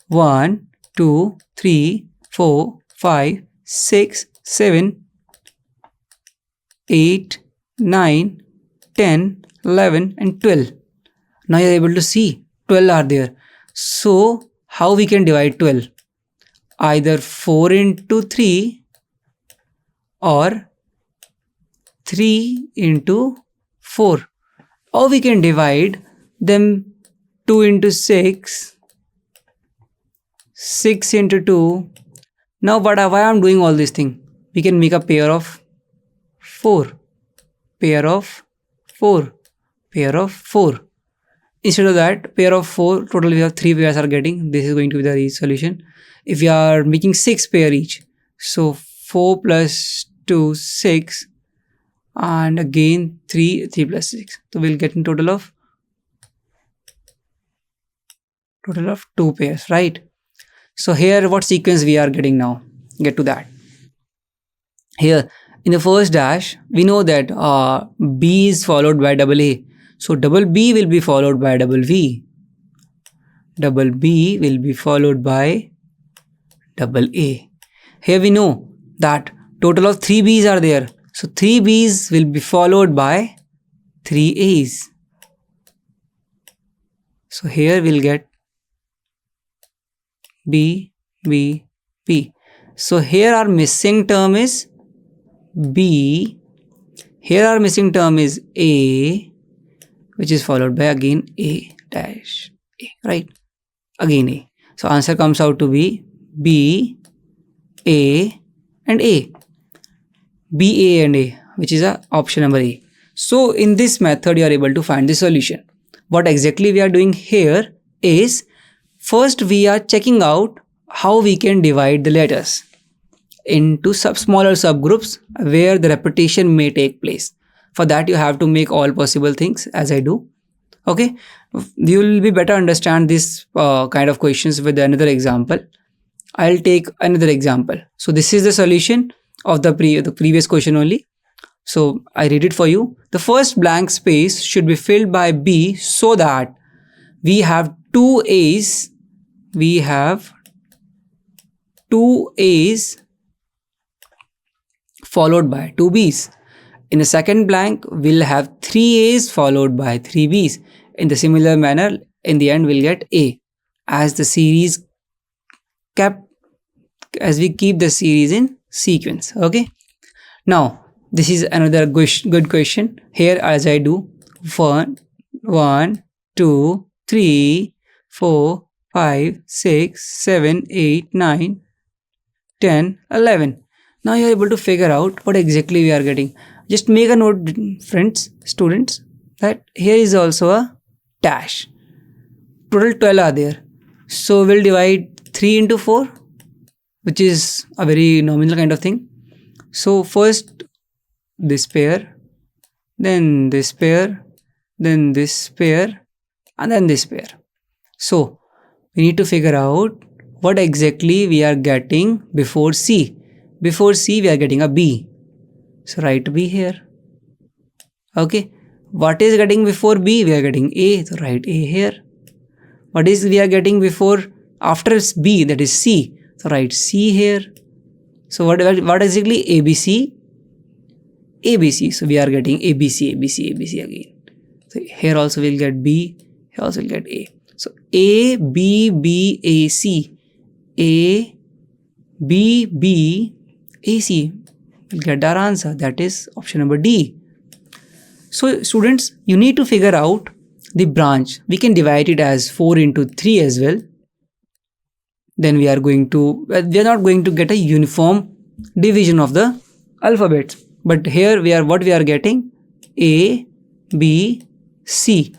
1, 2, 3, 4, 5, 6, 7, 8, 9, 10, 11 and 12. Now you are able to see 12 are there. So how we can divide 12? Either 4 into 3 or 3 into 4, or we can divide them 2 into 6, 6 into 2. Now why I am doing all this thing? We can make a pair of 4, pair of 4, pair of 4. Instead of that, pair of 4, total we have 3 pairs are getting. This is going to be the solution. If we are making 6 pair each, so 4 plus 2, 6, and again 3 plus 6. So we'll get in total of 2 pairs, right? So here what sequence we are getting now? Get to that. Here in the first dash, we know that B is followed by double A. So double B will be followed by double V. Double B will be followed by double A. Here we know that total of 3 B's are there. So 3 B's will be followed by 3 A's. So here we'll get B, B, B. So here our missing term is B. Here our missing term is A, which is followed by again A dash A, right? Again A. So answer comes out to be B, A and A. B, A and A, which is a option number A. So in this method you are able to find the solution. What exactly we are doing here is, first we are checking out how we can divide the letters into smaller subgroups where the repetition may take place. For that you have to make all possible things as I do. Okay, you will be better understand this kind of questions with another example. I'll take another example. So this is the solution of the previous question only. So I read it for you. The first blank space should be filled by B so that we have 2 A's. We have 2 A's followed by 2 B's. In the second blank, we'll have 3 A's followed by 3 B's. In the similar manner, in the end, we'll get A. As the series as we keep the series in sequence. Okay. Now, this is another good question. Here, as I do 1, 2, 3, 4, 5, 6, 7, 8, 9, 10, 11. Now you are able to figure out what exactly we are getting. Just make a note, friends, students, that here is also a dash. Total 12 are there. So we'll divide 3 into 4, which is a very nominal kind of thing. So first this pair, then this pair, then this pair, and then this pair. So we need to figure out what exactly we are getting before C. Before C we are getting a B. So write B here. Okay. What is getting before B? We are getting A. So write A here. What is we are getting before after B? That is C. So write C here. So what exactly? ABC? ABC. So we are getting ABC, ABC, ABC again. So here also we'll get B. Here also we'll get A. So A, B, B, A, C. A, B, B, A, C. We'll get our answer. That is option number D. So students, you need to figure out the branch. We can divide it as 4 into 3 as well. Then we are not going to get a uniform division of the alphabet. But here what we are getting A, B, C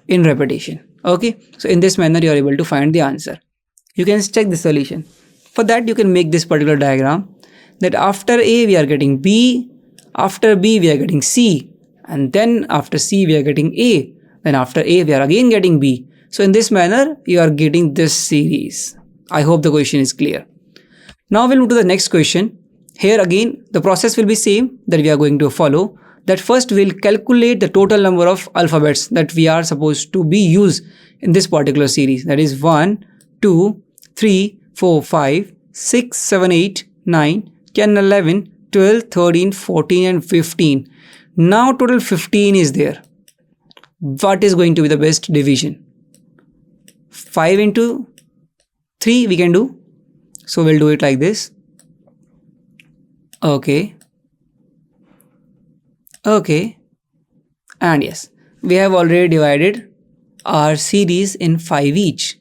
in repetition. Okay. So in this manner you are able to find the answer. You can check the solution. For that you can make this particular diagram, that after A we are getting B, after B we are getting C, and then after C we are getting A, then after A we are again getting B. So in this manner you are getting this series. I hope the question is clear. Now we'll move to the next question. Here again the process will be same that we are going to follow. That first we'll calculate the total number of alphabets that we are supposed to be used in this particular series. That is 1, 2, 3, 4, 5, 6, 7, 8, 9, 10, 11, 12, 13, 14 and 15. Now total 15 is there. What is going to be the best division? 5 into 3 we can do. So we'll do it like this. Okay. Okay. And yes, we have already divided our series in 5 each.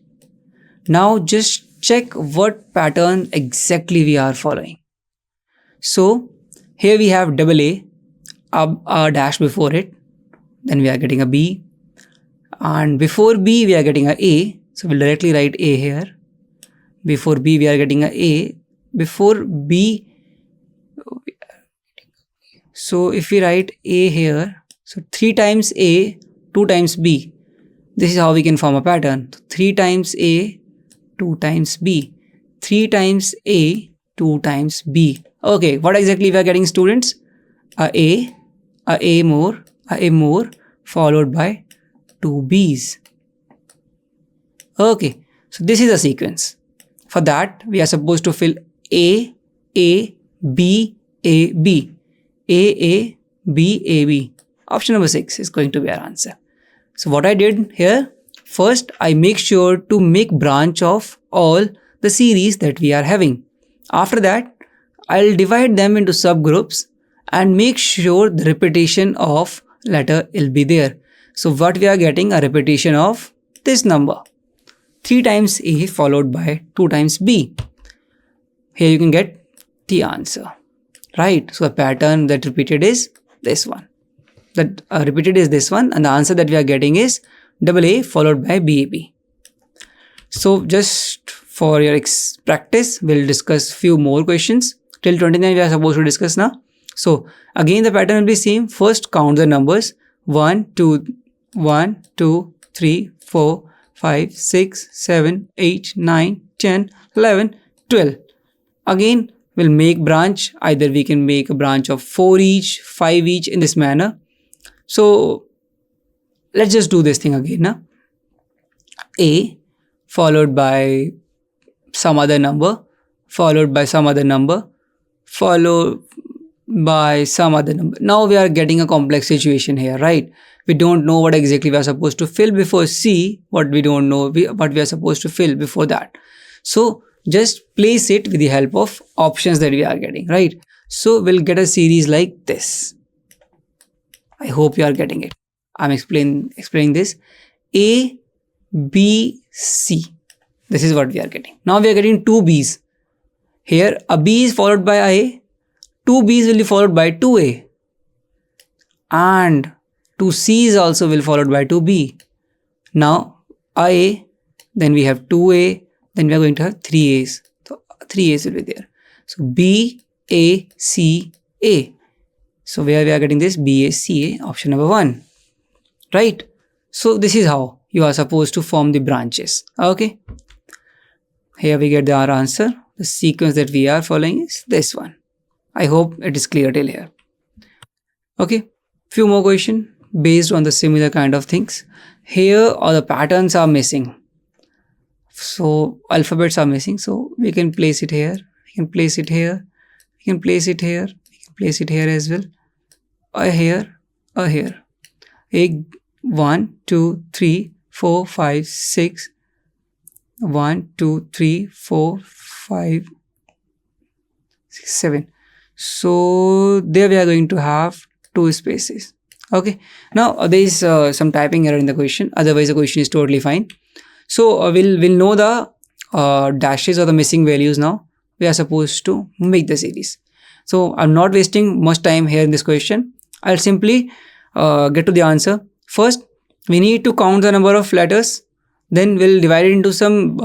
Now just check what pattern exactly we are following. So Here we have double a dash before it, then we are getting a B, and before B we are getting a A, so we'll directly write A here. Before B we are getting a A, before B, so if we write A here, so 3 times A, 2 times B, this is how we can form a pattern. 3 times A, 2 times B, 3 times A, 2 times B. Okay, what exactly we are getting, students? A more, followed by 2 B's. Okay, so this is a sequence. For that, we are supposed to fill A, B, A, B. A, B, A, B. Option number 6 is going to be our answer. So what I did here, first I make sure to make branch of all the series that we are having. After that, I'll divide them into subgroups and make sure the repetition of letter will be there. So what we are getting, a repetition of this number. 3 times A followed by 2 times B. Here you can get the answer. Right, so the pattern that repeated is this one. That repeated is this one, and the answer that we are getting is AA followed by BAB. So just for your practice, we'll discuss few more questions. Till 29 we are supposed to discuss now. So again the pattern will be same. First count the numbers 1, 2, 3, 4, 5, 6, 7, 8, 9, 10, 11, 12. Again we'll make branch. Either we can make a branch of 4 each, 5 each in this manner. So let's just do this thing again now. A followed by some other number, followed by some other number, followed by some other number. Now we are getting a complex situation here, right? We don't know what exactly we are supposed to fill before C, what we don't know what we are supposed to fill before that. So just place it with the help of options that we are getting, right? So we'll get a series like this. I hope you are getting it. I'm explaining this. A, B, C. This is what we are getting. Now we are getting 2 B's. Here a B is followed by A. 2 B's will be followed by 2A. And 2 C's also will be followed by 2B. Now A, then we have 2A, then we are going to have 3 A's. So 3 A's will be there. So B, A, C, A. So where we are getting this B, A, C, A, option number 1. Right? So this is how you are supposed to form the branches. Okay. Here we get our answer. The sequence that we are following is this one. I hope it is clear till here. Okay. Few more questions based on the similar kind of things. Here all the patterns are missing. So alphabets are missing. So we can place it here. We can place it here. We can place it here. We can place it here as well. Here. 1, 2, 3, 4, 5, 6. 1, 2, 3, 4, 5, 6, 7. So there we are going to have 2 spaces. Okay. Now there is some typing error in the question. Otherwise the question is totally fine. So we'll know the dashes or the missing values now. We are supposed to make the series. So I'm not wasting much time here in this question. I'll simply get to the answer. First, we need to count the number of letters. Then we'll divide it into some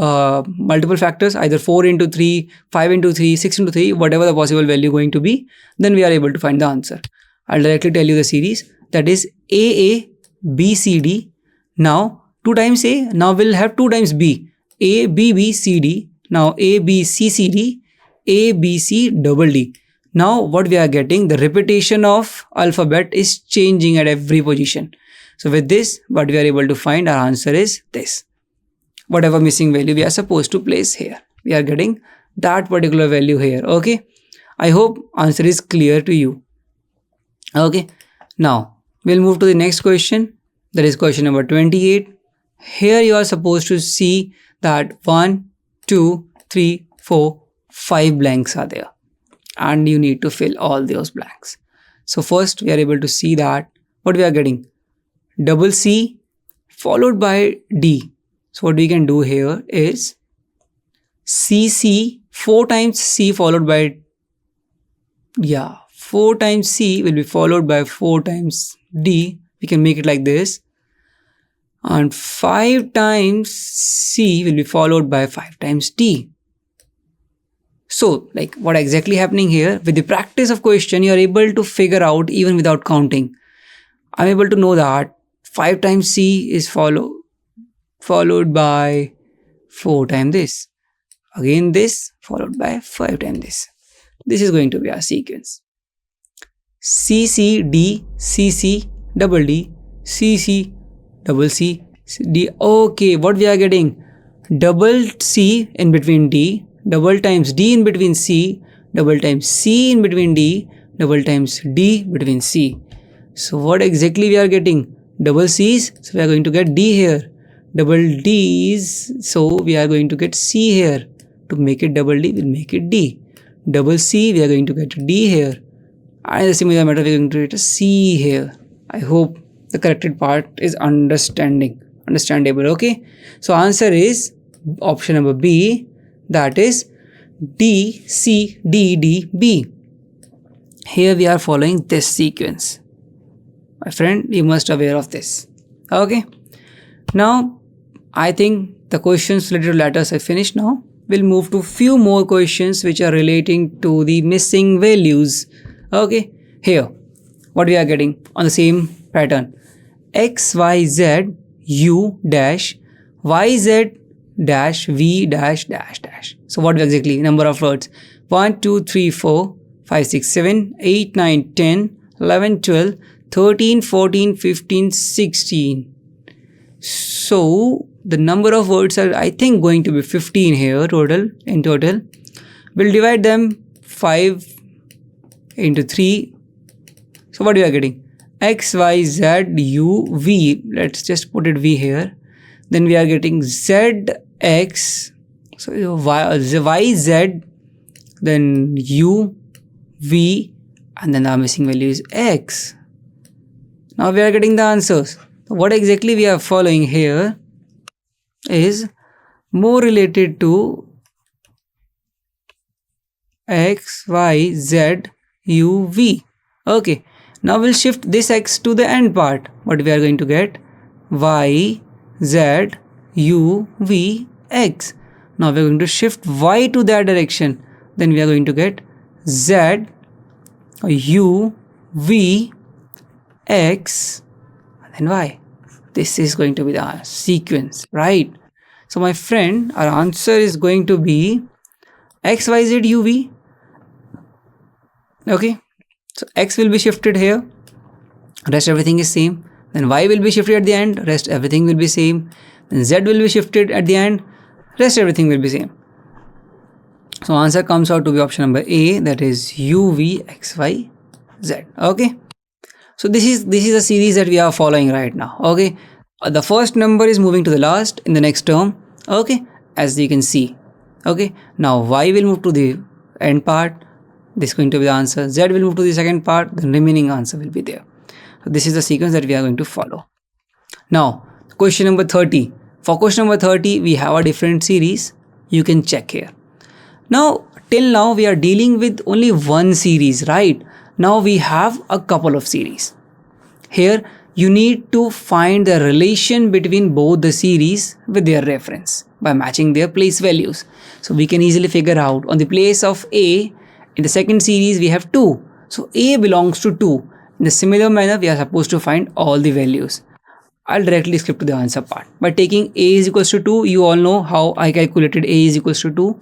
multiple factors, either 4 into 3, 5 into 3, 6 into 3, whatever the possible value going to be. Then we are able to find the answer. I'll directly tell you the series. That is AA, BCD. Now 2 times A. Now we'll have 2 times B. A, B, B, C, D. Now A, B, C, C, D. A, B, C, double D. Now what we are getting, the repetition of alphabet is changing at every position. So with this, what we are able to find, our answer is this. Whatever missing value we are supposed to place here, we are getting that particular value here. Okay. I hope answer is clear to you. Okay. Now we'll move to the next question. That is question number 28. Here you are supposed to see that 1, 2, 3, 4, 5 blanks are there. And you need to fill all those blanks. So first we are able to see that what we are getting, double C followed by D. So what we can do here is CC, 4 times C followed by Yeah, 4 times C will be followed by 4 times D. We can make it like this. And 5 times C will be followed by 5 times D. So, like, what exactly happening here? With the practice of question, you are able to figure out even without counting. I'm able to know that 5 times C is followed by 4 times this. Again this, followed by 5 times this. This is going to be our sequence. CCD, CC, double D, CC, double C, D. Okay, what we are getting? Double C in between D, double times D in between C, double times C in between D, double times D between C. So what exactly we are getting? Double C's, so we are going to get D here. Double D's, so we are going to get C here. To make it double D, we'll make it D. Double C, we are going to get D here. And the similar matter, we are going to get a C here. I hope the corrected part is understandable. Okay. So answer is option number B, that is D, C, D, D, B. Here we are following this sequence. My friend, you must be aware of this. Okay. Now, I think the questions related to letters are finished now. We'll move to few more questions which are relating to the missing values. Okay, here what we are getting on the same pattern: X, Y, Z, U dash, Y, Z dash, V dash dash dash. So what exactly? Number of words: 1, 2, 3, 4, 5, 6, 7, 8, 9, 10, 11, 12, 13, 14, 15, 16. So the number of words are, I think, going to be 15 here in total. We'll divide them 5 into 3. So what we are getting? X, Y, Z, U, V. Let's just put it V here. Then we are getting Z, X. So Y, Z, then U, V, and then our missing value is X. Now we are getting the answers. What exactly we are following here is more related to X, Y, Z, U, V. Okay, now we'll shift this X to the end part. What we are going to get? Y, Z, U, V, X. Now we are going to shift Y to that direction. Then we are going to get Z, U, V, X, and then Y. This is going to be the sequence, right? So my friend, our answer is going to be X, Y, Z, U, V. Okay, so X will be shifted here, rest everything is same. Then Y will be shifted at the end, rest everything will be same. Then Z will be shifted at the end, rest everything will be same. So answer comes out to be option number A, that is U, V, X, Y, Z. Okay. So this is a series that we are following right now. Okay, the first number is moving to the last in the next term. Okay, as you can see. Okay, now Y will move to the end part. This is going to be the answer. Z will move to the second part. The remaining answer will be there. So this is the sequence that we are going to follow. Now, question number 30. For question number 30, we have a different series. You can check here. Now, till now we are dealing with only one series, right? Now we have a couple of series. Here you need to find the relation between both the series with their reference by matching their place values. So we can easily figure out on the place of A, in the second series we have 2. So A belongs to 2. In the similar manner, we are supposed to find all the values. I'll directly skip to the answer part. By taking A is equals to 2, you all know how I calculated A is equals to 2.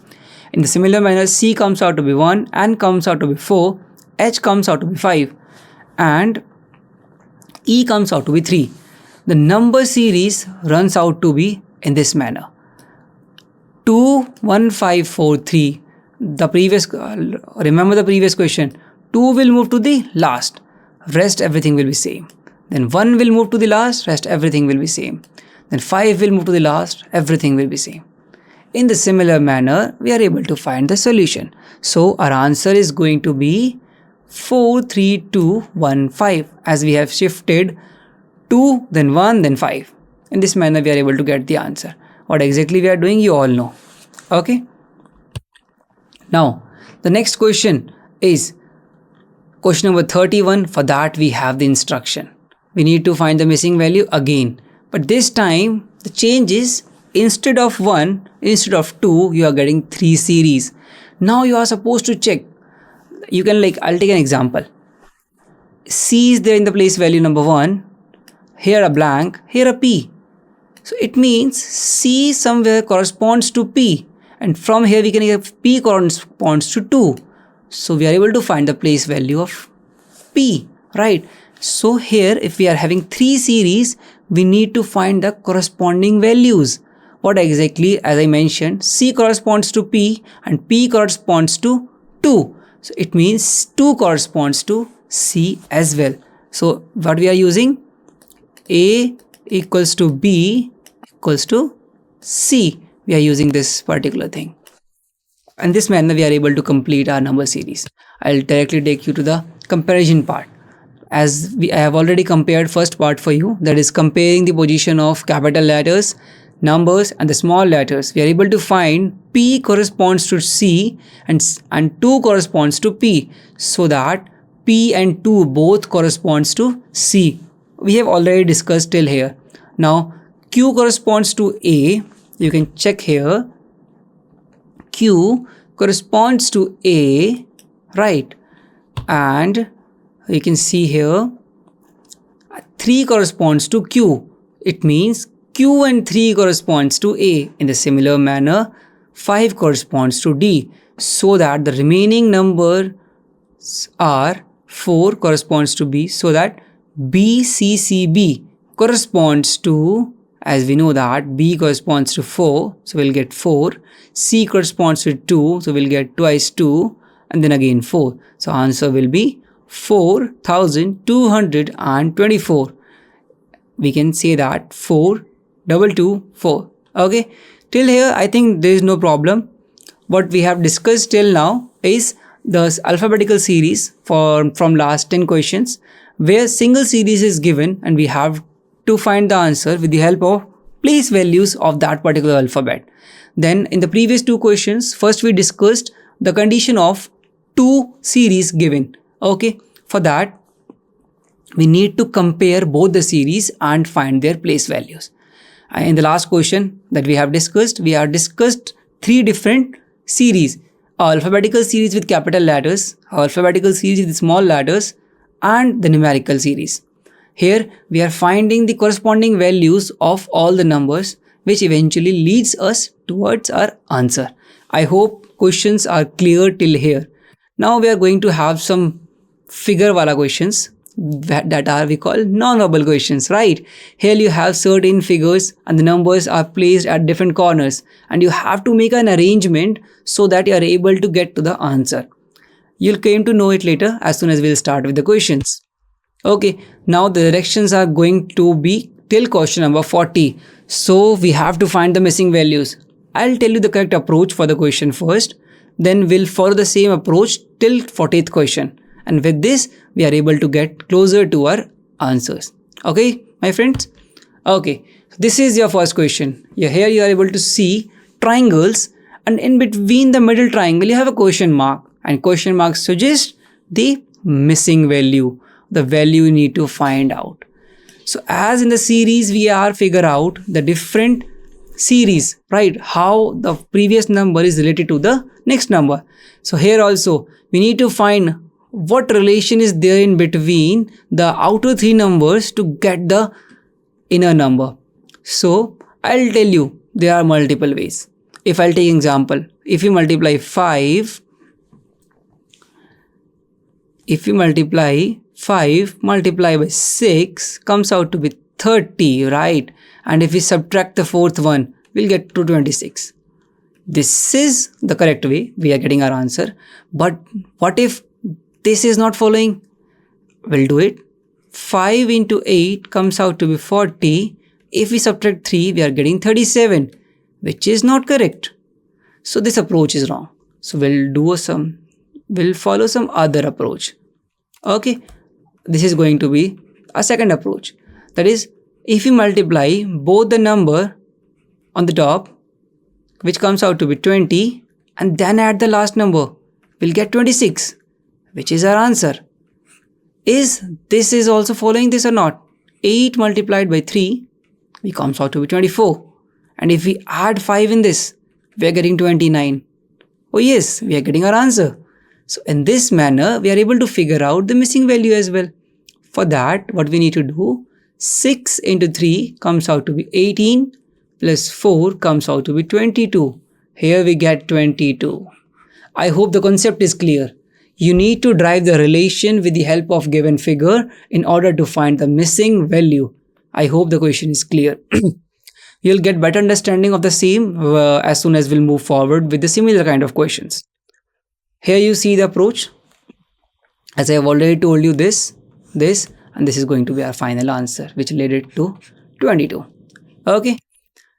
In the similar manner, C comes out to be 1, N comes out to be 4, H comes out to be 5, and E comes out to be 3. The number series runs out to be in this manner: 2, 1, 5, 4, 3. Remember the previous question. 2 will move to the last, rest everything will be same. Then 1 will move to the last, rest everything will be same. Then 5 will move to the last, everything will be same. In the similar manner, we are able to find the solution. So our answer is going to be 4, 3, 2, 1, 5, as we have shifted 2, then 1, then 5. In this manner, we are able to get the answer. What exactly we are doing, you all know. Okay. Now, the next question is, question number 31, for that we have the instruction. We need to find the missing value again. But this time, the change is instead of 1, instead of 2, you are getting 3 series. Now you are supposed to check. You can I'll take an example. C is there in the place value number 1. Here a blank, here a P. So it means C somewhere corresponds to P. And from here we can get P corresponds to 2. So we are able to find the place value of P, right? So here if we are having 3 series, we need to find the corresponding values. What exactly? As I mentioned, C corresponds to P and P corresponds to 2. So it means 2 corresponds to C as well. So what we are using? A equals to B equals to C. We are using this particular thing. And this manner we are able to complete our number series. I'll directly take you to the comparison part. As I have already compared first part for you, that is comparing the position of capital letters, numbers and the small letters. We are able to find P corresponds to C and 2 corresponds to P, so that P and 2 both corresponds to C. We have already discussed till here. Now Q corresponds to A. You can check here. Q corresponds to A, right? And you can see here 3 corresponds to Q. It means Q and 3 corresponds to A. In the similar manner, 5 corresponds to D. So that the remaining numbers are 4 corresponds to B. So that BCCB corresponds to, as we know that B corresponds to 4, so we'll get 4. C corresponds to 2, so we'll get twice 2 and then again 4. So answer will be 4224. We can say that 4224. Okay, till here I think there is no problem. What we have discussed till now is the alphabetical series from last 10 questions, where single series is given and we have to find the answer with the help of place values of that particular alphabet. Then in the previous 2 questions, first we discussed the condition of 2 series given. Okay, for that we need to compare both the series and find their place values. In the last question that we have discussed 3 different series: alphabetical series with capital letters, alphabetical series with small letters, and the numerical series. Here we are finding the corresponding values of all the numbers, which eventually leads us towards our answer. I hope questions are clear till here. Now we are going to have some figure wala questions that are we call non-verbal questions, right? Here you have certain figures and the numbers are placed at different corners and you have to make an arrangement so that you are able to get to the answer. You'll come to know it later as soon as we'll start with the questions. Okay, now the directions are going to be till question number 40. So we have to find the missing values. I'll tell you the correct approach for the question first. Then we'll follow the same approach till 40th question. And with this, we are able to get closer to our answers. Okay, my friends? Okay, this is your first question. Here you are able to see triangles, and in between the middle triangle, you have a question mark. And question mark suggests the missing value, the value you need to find out. So as in the series, we are figure out the different series, right? How the previous number is related to the next number. So here also, we need to find what relation is there in between the outer 3 numbers to get the inner number. So I'll tell you, there are multiple ways. If I'll take example, if you multiply 5 multiplied by 6 comes out to be 30, right? And if we subtract the 4th one, we'll get to 26. This is the correct way we are getting our answer. But what if this is not following? We'll do it. 5 into 8 comes out to be 40. If we subtract 3, we are getting 37, which is not correct. So this approach is wrong. So we'll follow some other approach. Okay, this is going to be a second approach. That is, if we multiply both the number on the top, which comes out to be 20, and then add the last number, we'll get 26, which is our answer. is this is also following this or not? 8 multiplied by 3, we comes out to be 24. And if we add 5 in this, we are getting 29. Oh yes, we are getting our answer. So in this manner, we are able to figure out the missing value as well. For that, what we need to do, 6 into 3 comes out to be 18 plus 4 comes out to be 22. Here we get 22. I hope the concept is clear. You need to drive the relation with the help of given figure in order to find the missing value. I hope the question is clear. You'll get better understanding of the same as soon as we'll move forward with the similar kind of questions. Here you see the approach. As I have already told you this, and this is going to be our final answer, which led it to 22. Okay.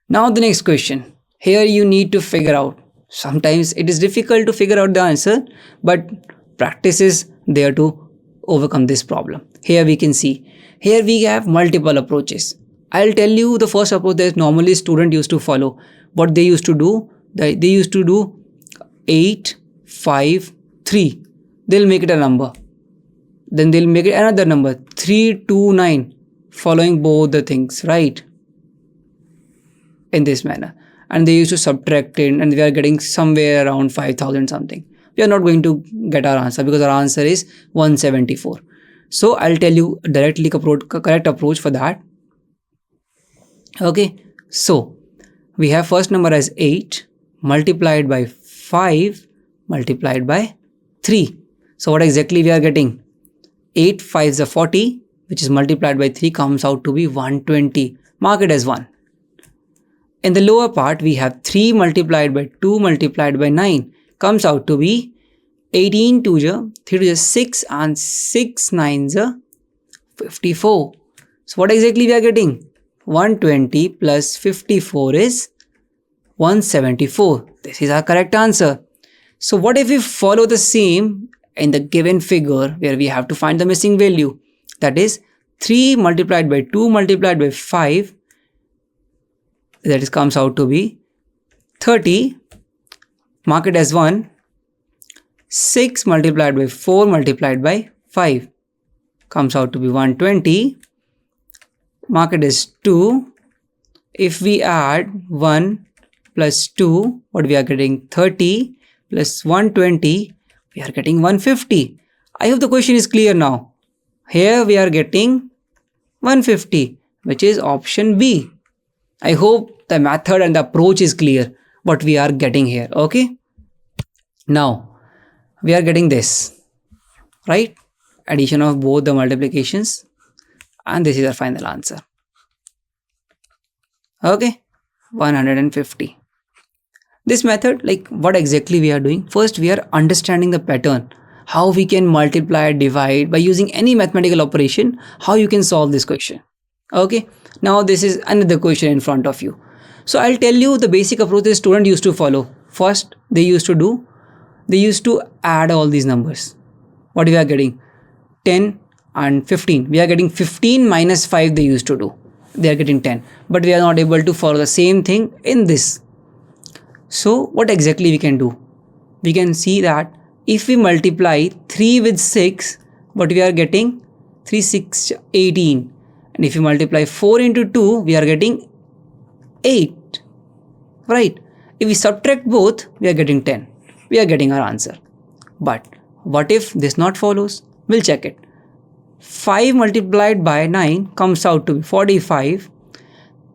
Now the next question. Here you need to figure out. Sometimes it is difficult to figure out the answer, but practice is there to overcome this problem. Here we can see. Here we have multiple approaches. I'll tell you the first approach that normally student used to follow. What they used to do, they used to do 8, 5, 3. They'll make it a number. Then they'll make it another number, 3, 2, 9, following both the things, right? In this manner. And they used to subtract it, and we are getting somewhere around 5,000 something. We are not going to get our answer because our answer is 174. So I'll tell you directly correct approach for that. Okay, so we have first number as 8 multiplied by 5 multiplied by 3. So what exactly we are getting? 8 5s are 40, which is multiplied by 3 comes out to be 120. Mark it as 1. In the lower part, we have 3 multiplied by 2 multiplied by 9 comes out to be 18 2 3 to 6 and 6 9s 54. So what exactly we are getting? 120 plus 54 is 174. This is our correct answer. So what if we follow the same in the given figure where we have to find the missing value? That is 3 multiplied by 2 multiplied by 5. That is comes out to be 30. Mark it as 1. 6 multiplied by 4 multiplied by 5 comes out to be 120. Mark it as 2. If we add 1 plus 2, what we are getting? 30 plus 120, we are getting 150. I hope the question is clear now. Here we are getting 150, which is option B. I hope the method and the approach is clear what we are getting here. Okay. Now we are getting this, right? Addition of both the multiplications, and this is our final answer. Okay, 150. This method, like what exactly we are doing? First, we are understanding the pattern, how we can multiply, divide by using any mathematical operation, how you can solve this question. Okay, now this is another question in front of you. So I'll tell you the basic approach the student used to follow. First, they used to add all these numbers. What we are getting? 10 and 15. We are getting 15 minus 5 they used to do. They are getting 10. But we are not able to follow the same thing in this. So what exactly we can do? We can see that if we multiply 3 with 6, what we are getting? 3, 6, 18. And if we multiply 4 into 2, we are getting 8. Right? If we subtract both, we are getting 10. We are getting our answer. But what if this not follows? We'll check it. 5 multiplied by 9 comes out to be 45.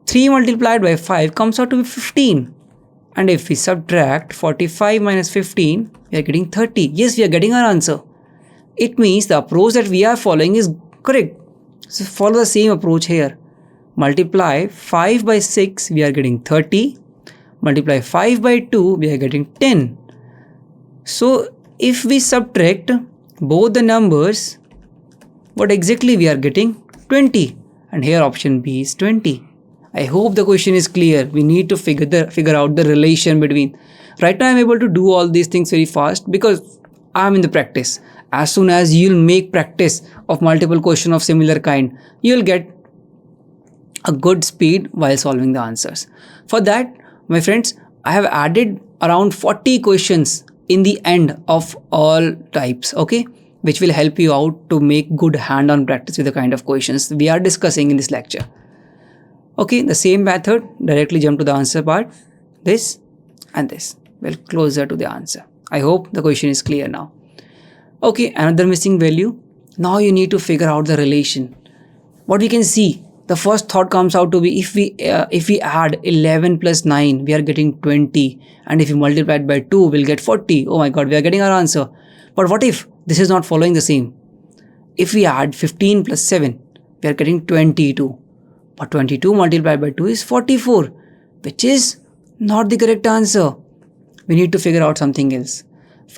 3 multiplied by 5 comes out to be 15. And if we subtract 45 minus 15, we are getting 30. Yes, we are getting our answer. It means the approach that we are following is correct. So follow the same approach here. Multiply 5 by 6, we are getting 30. Multiply 5 by 2, we are getting 10. So if we subtract both the numbers, what exactly we are getting? 20. And here option B is 20. I hope the question is clear. We need to figure out the relation between. Right now I'm able to do all these things very fast because I'm in the practice. As soon as you'll make practice of multiple questions of similar kind, you'll get a good speed while solving the answers. For that, my friends, I have added around 40 questions in the end of all types. Okay, which will help you out to make good hand-on practice with the kind of questions we are discussing in this lecture. Okay, the same method, directly jump to the answer part. This and this will closer to the answer. I hope the question is clear now. Okay, another missing value. Now you need to figure out the relation. What we can see, the first thought comes out to be if we add 11 plus 9, we are getting 20, and if we multiply it by 2, we'll get 40. Oh my god, we are getting our answer. But what if this is not following the same? If we add 15 plus 7, we are getting 22. But 22 multiplied by 2 is 44, which is not the correct answer. We need to figure out something else.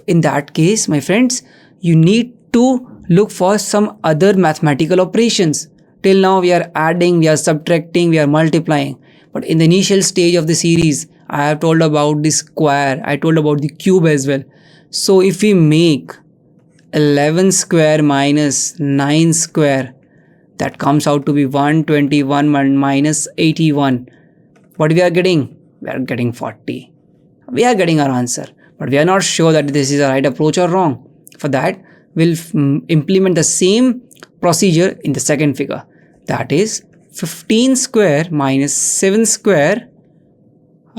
In that case, my friends, you need to look for some other mathematical operations. Till now we are adding, we are subtracting, we are multiplying. But in the initial stage of the series, I have told about the square, I told about the cube as well. So if we make 11 square minus 9 square, that comes out to be 121 minus 81. What we are getting? We are getting 40. We are getting our answer, but we are not sure that this is the right approach or wrong. For that, we'll implement the same procedure in the second figure. That is 15 square minus 7 square.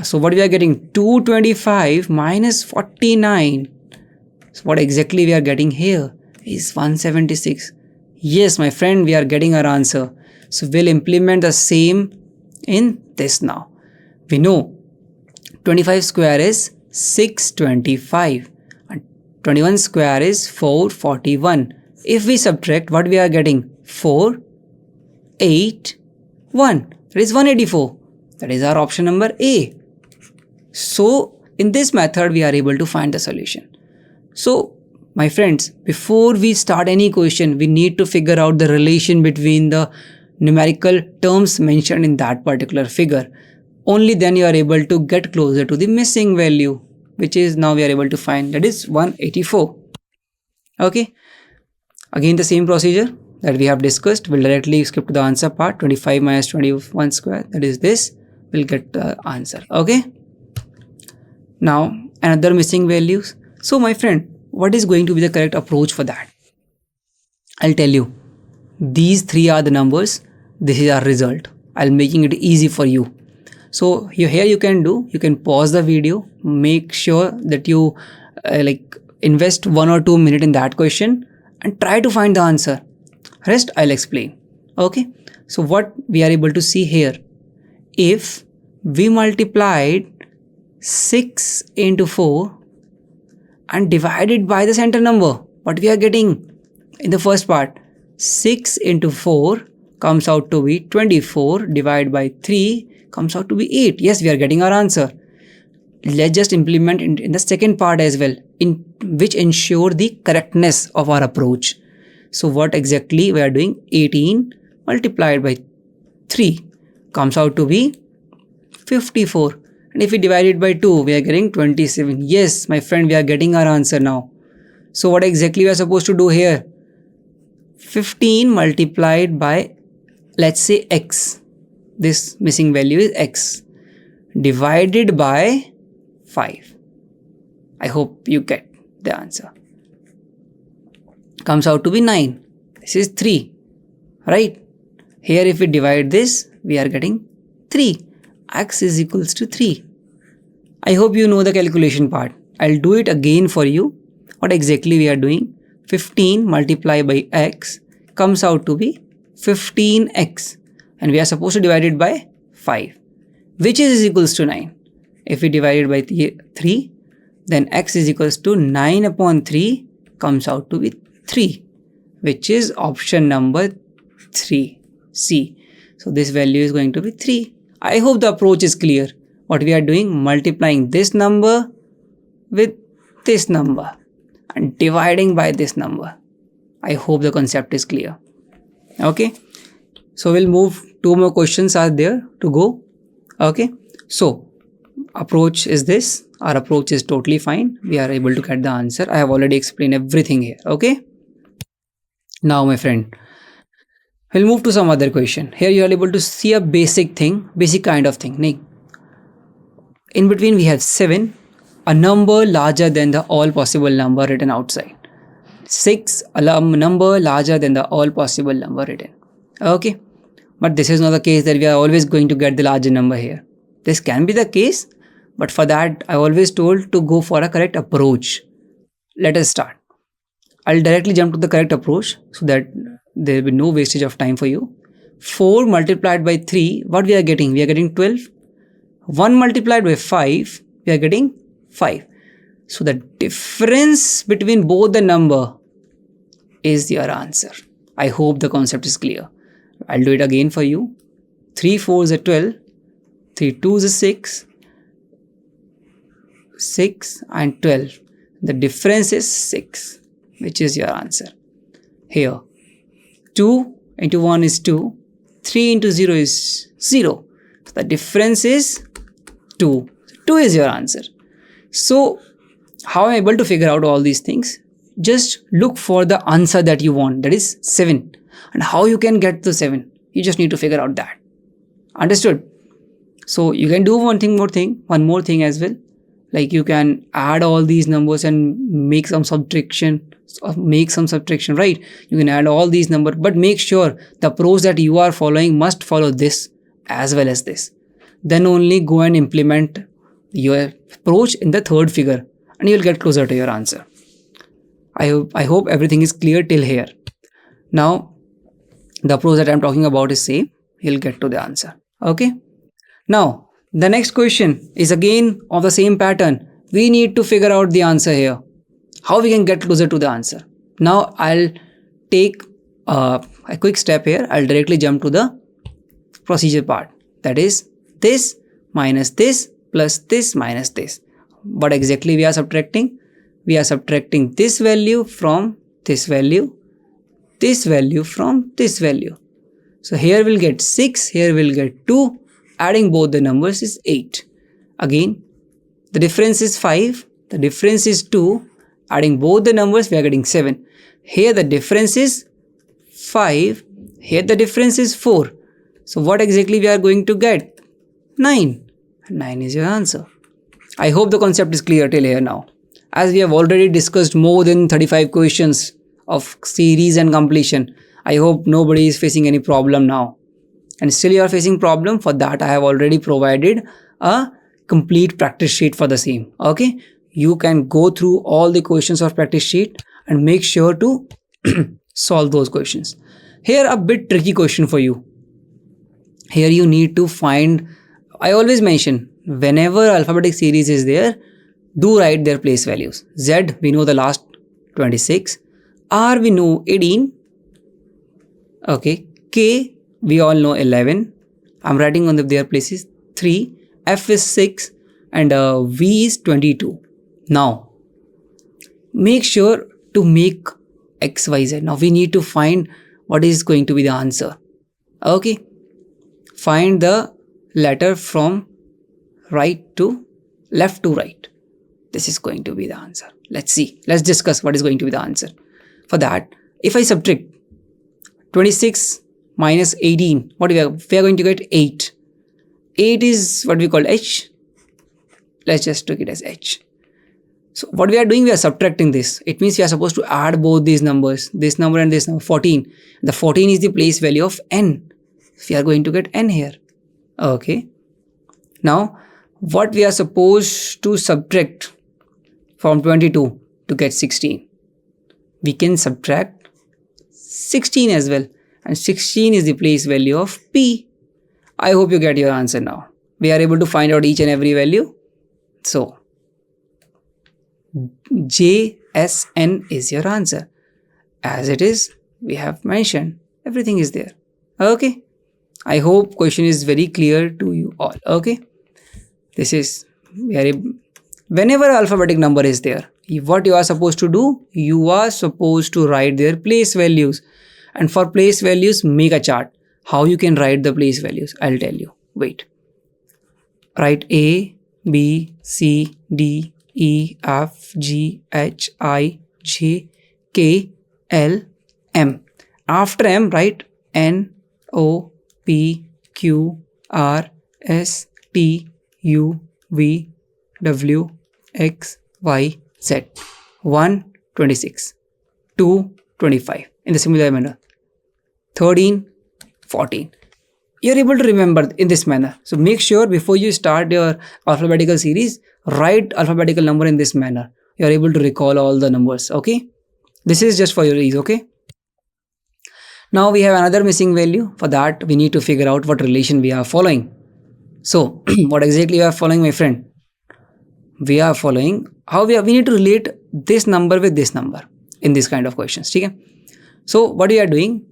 So what we are getting? 225 minus 49. So what exactly we are getting here is 176. Yes, my friend, we are getting our answer. So we'll implement the same in this now. We know 25 square is 625 and 21 square is 441. If we subtract, what we are getting? 481. That is 184. That is our option number A. So in this method, we are able to find the solution. So my friends, before we start any question, we need to figure out the relation between the numerical terms mentioned in that particular figure. Only then you are able to get closer to the missing value, which is now we are able to find, that is 184. Okay. Again, the same procedure that we have discussed. We'll directly skip to the answer part. 25 minus 21 square, that is this. We'll get the answer. Okay. Now, another missing values. So my friend, what is going to be the correct approach for that? I'll tell you. These three are the numbers. This is our result. I'll making it easy for you. So here you can pause the video, make sure that you invest 1 or 2 minutes in that question and try to find the answer. Rest I'll explain. Okay. So what we are able to see here, if we multiplied 6 into 4 and divided by the center number, what we are getting in the first part, 6 into 4 comes out to be 24, divided by 3 comes out to be 8. Yes, we are getting our answer. Let's just implement in the second part as well, in which ensure the correctness of our approach. So what exactly we are doing? 18 multiplied by 3 comes out to be 54. And if we divide it by 2, we are getting 27. Yes, my friend, we are getting our answer now. So what exactly we are supposed to do here? 15 multiplied by, let's say, x. This missing value is x. Divided by 5. I hope you get the answer. Comes out to be 9. This is 3. Right? Here if we divide this, we are getting 3. X is equals to 3. I hope you know the calculation part. I'll do it again for you. What exactly we are doing? 15 multiplied by x comes out to be 15x. And we are supposed to divide it by 5, which is equals to 9. If we divide it by 3, then x is equals to 9 upon 3 comes out to be 3, which is option number 3, C. So this value is going to be 3. I hope the approach is clear. What we are doing, multiplying this number with this number and dividing by this number. I hope the concept is clear. Okay. So we'll move, 2 more questions are there to go. Okay. So approach is this. Our approach is totally fine. We are able to get the answer. I have already explained everything here. Okay. Now my friend, we'll move to some other question. Here you are able to see a basic kind of thing. In between we have 7, a number larger than the all possible number written outside. 6 a number larger than the all possible number written. Okay, but this is not the case that we are always going to get the larger number here. This can be the case, but for that I always told to go for a correct approach. Let us start. I'll directly jump to the correct approach so that there will be no wastage of time for you. 4 multiplied by 3, what we are getting? We are getting 12. 1 multiplied by 5, we are getting 5. So the difference between both the number is your answer. I hope the concept is clear. I'll do it again for you. 3 4s are 12, 3 2s are 6, 6 and 12. The difference is 6, which is your answer. Here, 2 into 1 is 2, 3 into 0 is 0. So the difference is 2. 2 is your answer. So how am I able to figure out all these things? Just look for the answer that you want, that is 7. And how you can get to 7? You just need to figure out that. Understood? So you can do one more thing as well. Like you can add all these numbers and make some subtraction, right? You can add all these numbers, but make sure the approach that you are following must follow this as well as this. Then only go and implement your approach in the third figure and you will get closer to your answer. I hope everything is clear till here. Now, the approach that I am talking about is same. You'll get to the answer. Okay. Now, the next question is again of the same pattern. We need to figure out the answer here. How we can get closer to the answer. Now, I'll take a quick step here. I'll directly jump to the procedure part. That is this minus this plus this minus this. What exactly we are subtracting? We are subtracting this value from this value from this value. So here we'll get 6, here we'll get 2. Adding both the numbers is 8. Again, the difference is 5, the difference is 2. Adding both the numbers, we are getting 7. Here the difference is 5, here the difference is 4. So what exactly we are going to get? 9. 9 is your answer. I hope the concept is clear till here now. As we have already discussed more than 35 questions of series and completion, I hope nobody is facing any problem now. And still you are facing problem, for that I have already provided a complete practice sheet for the same. Okay, you can go through all the questions of practice sheet and make sure to solve those questions. Here a bit tricky question for you. Here you need to find, I always mention, whenever alphabetic series is there, do write their place values. Z, we know the last 26. R, we know 18. Okay. K, we all know 11. I'm writing on their places 3. F is 6 and V is 22. Now, make sure to make X, Y, Z. Now we need to find what is going to be the answer. Okay. Find the letter from left to right. This is going to be the answer. Let's see. Let's discuss what is going to be the answer. For that, if I subtract 26 minus 18, we are going to get 8. 8 is what we call H. Let's just take it as H. So what we are doing, we are subtracting this. It means we are supposed to add both these numbers, this number and this number, 14. The 14 is the place value of N. So we are going to get N here. Okay. Now, what we are supposed to subtract from 22 to get 16? We can subtract 16 as well. And 16 is the place value of P. I hope you get your answer now. We are able to find out each and every value. So, JSN is your answer. As it is, we have mentioned, everything is there. Okay. I hope question is very clear to you all. Okay. This is whenever alphabetic number is there, what you are supposed to do? You are supposed to write their place values. And for place values, make a chart. How you can write the place values? I'll tell you. Wait. Write A, B, C, D, E, F, G, H, I, J, K, L, M. After M, write N, O, P, Q, R, S, T, U, V, W, X, Y, Z. 1, 26. 2, 25 in the similar manner. 13, 14. You're able to remember in this manner. So make sure before you start your alphabetical series, write alphabetical number in this manner. You're able to recall all the numbers. Okay. This is just for your ease. Okay. Now we have another missing value. For that, we need to figure out what relation we are following. So what exactly we are following, my friend? We are following how we need to relate this number with this number in this kind of questions. Okay. So what we are doing,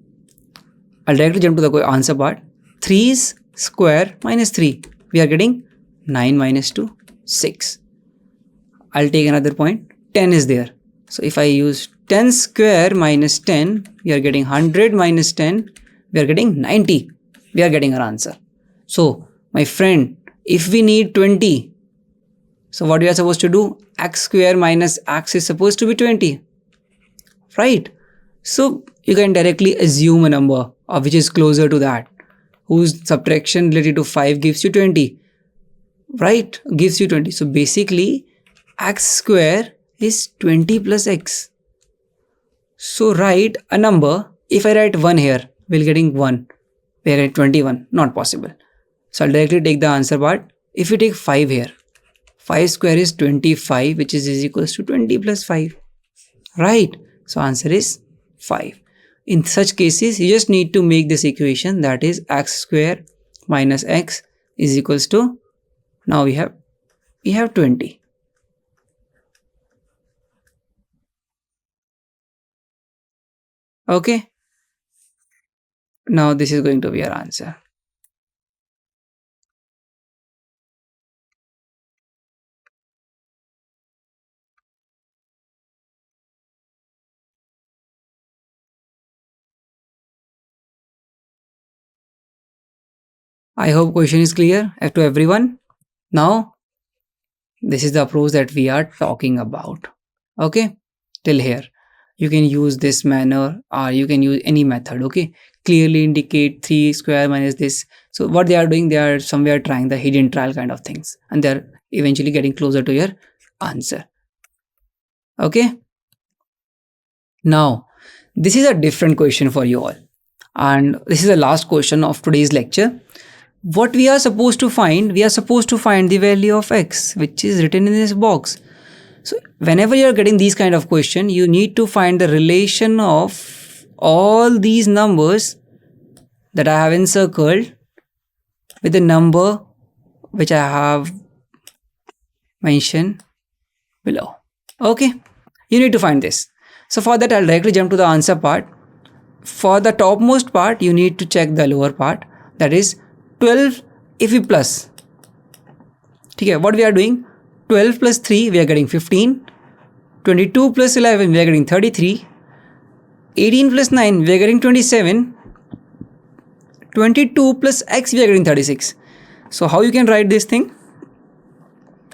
I'll directly jump to the answer part. 3's square minus 3. We are getting 9 minus 2, 6. I'll take another point. 10 is there. So if I use 10 square minus 10, we are getting 100 minus 10. We are getting 90. We are getting our answer. So my friend, if we need 20, so what we are supposed to do? X square minus x is supposed to be 20. Right? So you can directly assume a number which is closer to that, whose subtraction related to 5 gives you 20. Right? Gives you 20. So basically, x square is 20 plus x. So write a number. If I write 1 here, we'll getting 1. We are getting 21. Not possible. So I'll directly take the answer part. If you take 5 here, 5 square is 25, which is equals to 20 plus 5. Right? So answer is 5. In such cases, you just need to make this equation, that is x square minus x is equals to, now we have 20. Okay. Now this is going to be our answer. I hope question is clear to everyone. Now, this is the approach that we are talking about. Okay, till here. You can use this manner or you can use any method. Okay, clearly indicate 3 square minus this. So what they are doing, they are somewhere trying the hidden trial kind of things, and they're eventually getting closer to your answer. Okay. Now, this is a different question for you all. And this is the last question of today's lecture. What we are supposed to find, we are supposed to find the value of x, which is written in this box. So whenever you are getting these kind of question, you need to find the relation of all these numbers that I have encircled with the number which I have mentioned below. Okay, you need to find this. So for that, I'll directly jump to the answer part. For the topmost part, you need to check the lower part, that is 12 if we plus. Okay, what we are doing? 12 plus 3, we are getting 15. 22 plus 11, we are getting 33. 18 plus 9, we are getting 27. 22 plus x, we are getting 36. So how you can write this thing?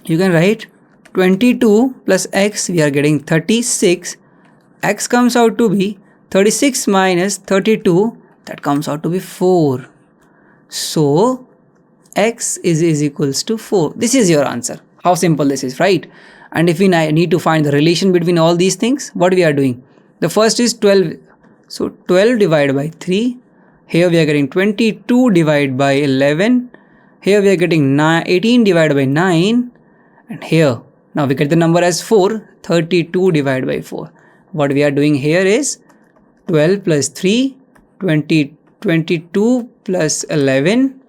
You can write 22 plus x, we are getting 36. X comes out to be 36 minus 32, that comes out to be 4. So x is equals to 4. This is your answer. How simple this is, right? And if we need to find the relation between all these things, what we are doing? The first is 12. So 12 divided by 3. Here we are getting 22 divided by 11. Here we are getting 18 divided by 9. And here, now we get the number as 4. 32 divided by 4. What we are doing here is 12 plus 3, 22 plus 11,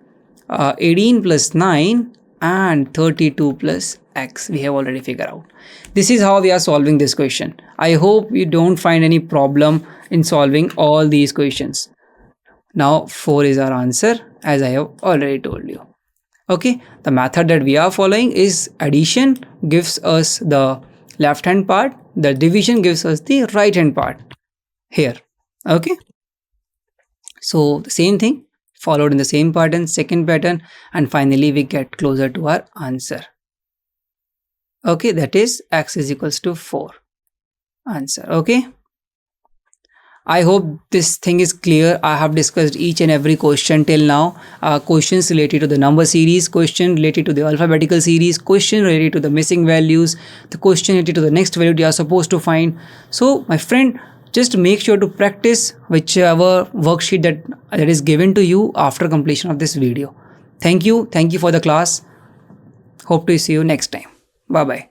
18 plus 9 and 32 plus x. We have already figured out. This is how we are solving this question. I hope you don't find any problem in solving all these questions. Now 4 is our answer, as I have already told you. Okay, the method that we are following is addition gives us the left hand part, the division gives us the right hand part here. Okay, so the same thing followed in the same pattern, second pattern, and finally we get closer to our answer. Okay, that is x is equals to 4 answer. Okay, I hope this thing is clear. I have discussed each and every question till now. Questions related to the number series, question related to the alphabetical series, question related to the missing values, the question related to the next value you are supposed to find. So my friend, Just make sure to practice whichever worksheet that is given to you after completion of this video. Thank you for the class. Hope to see you next time. Bye bye.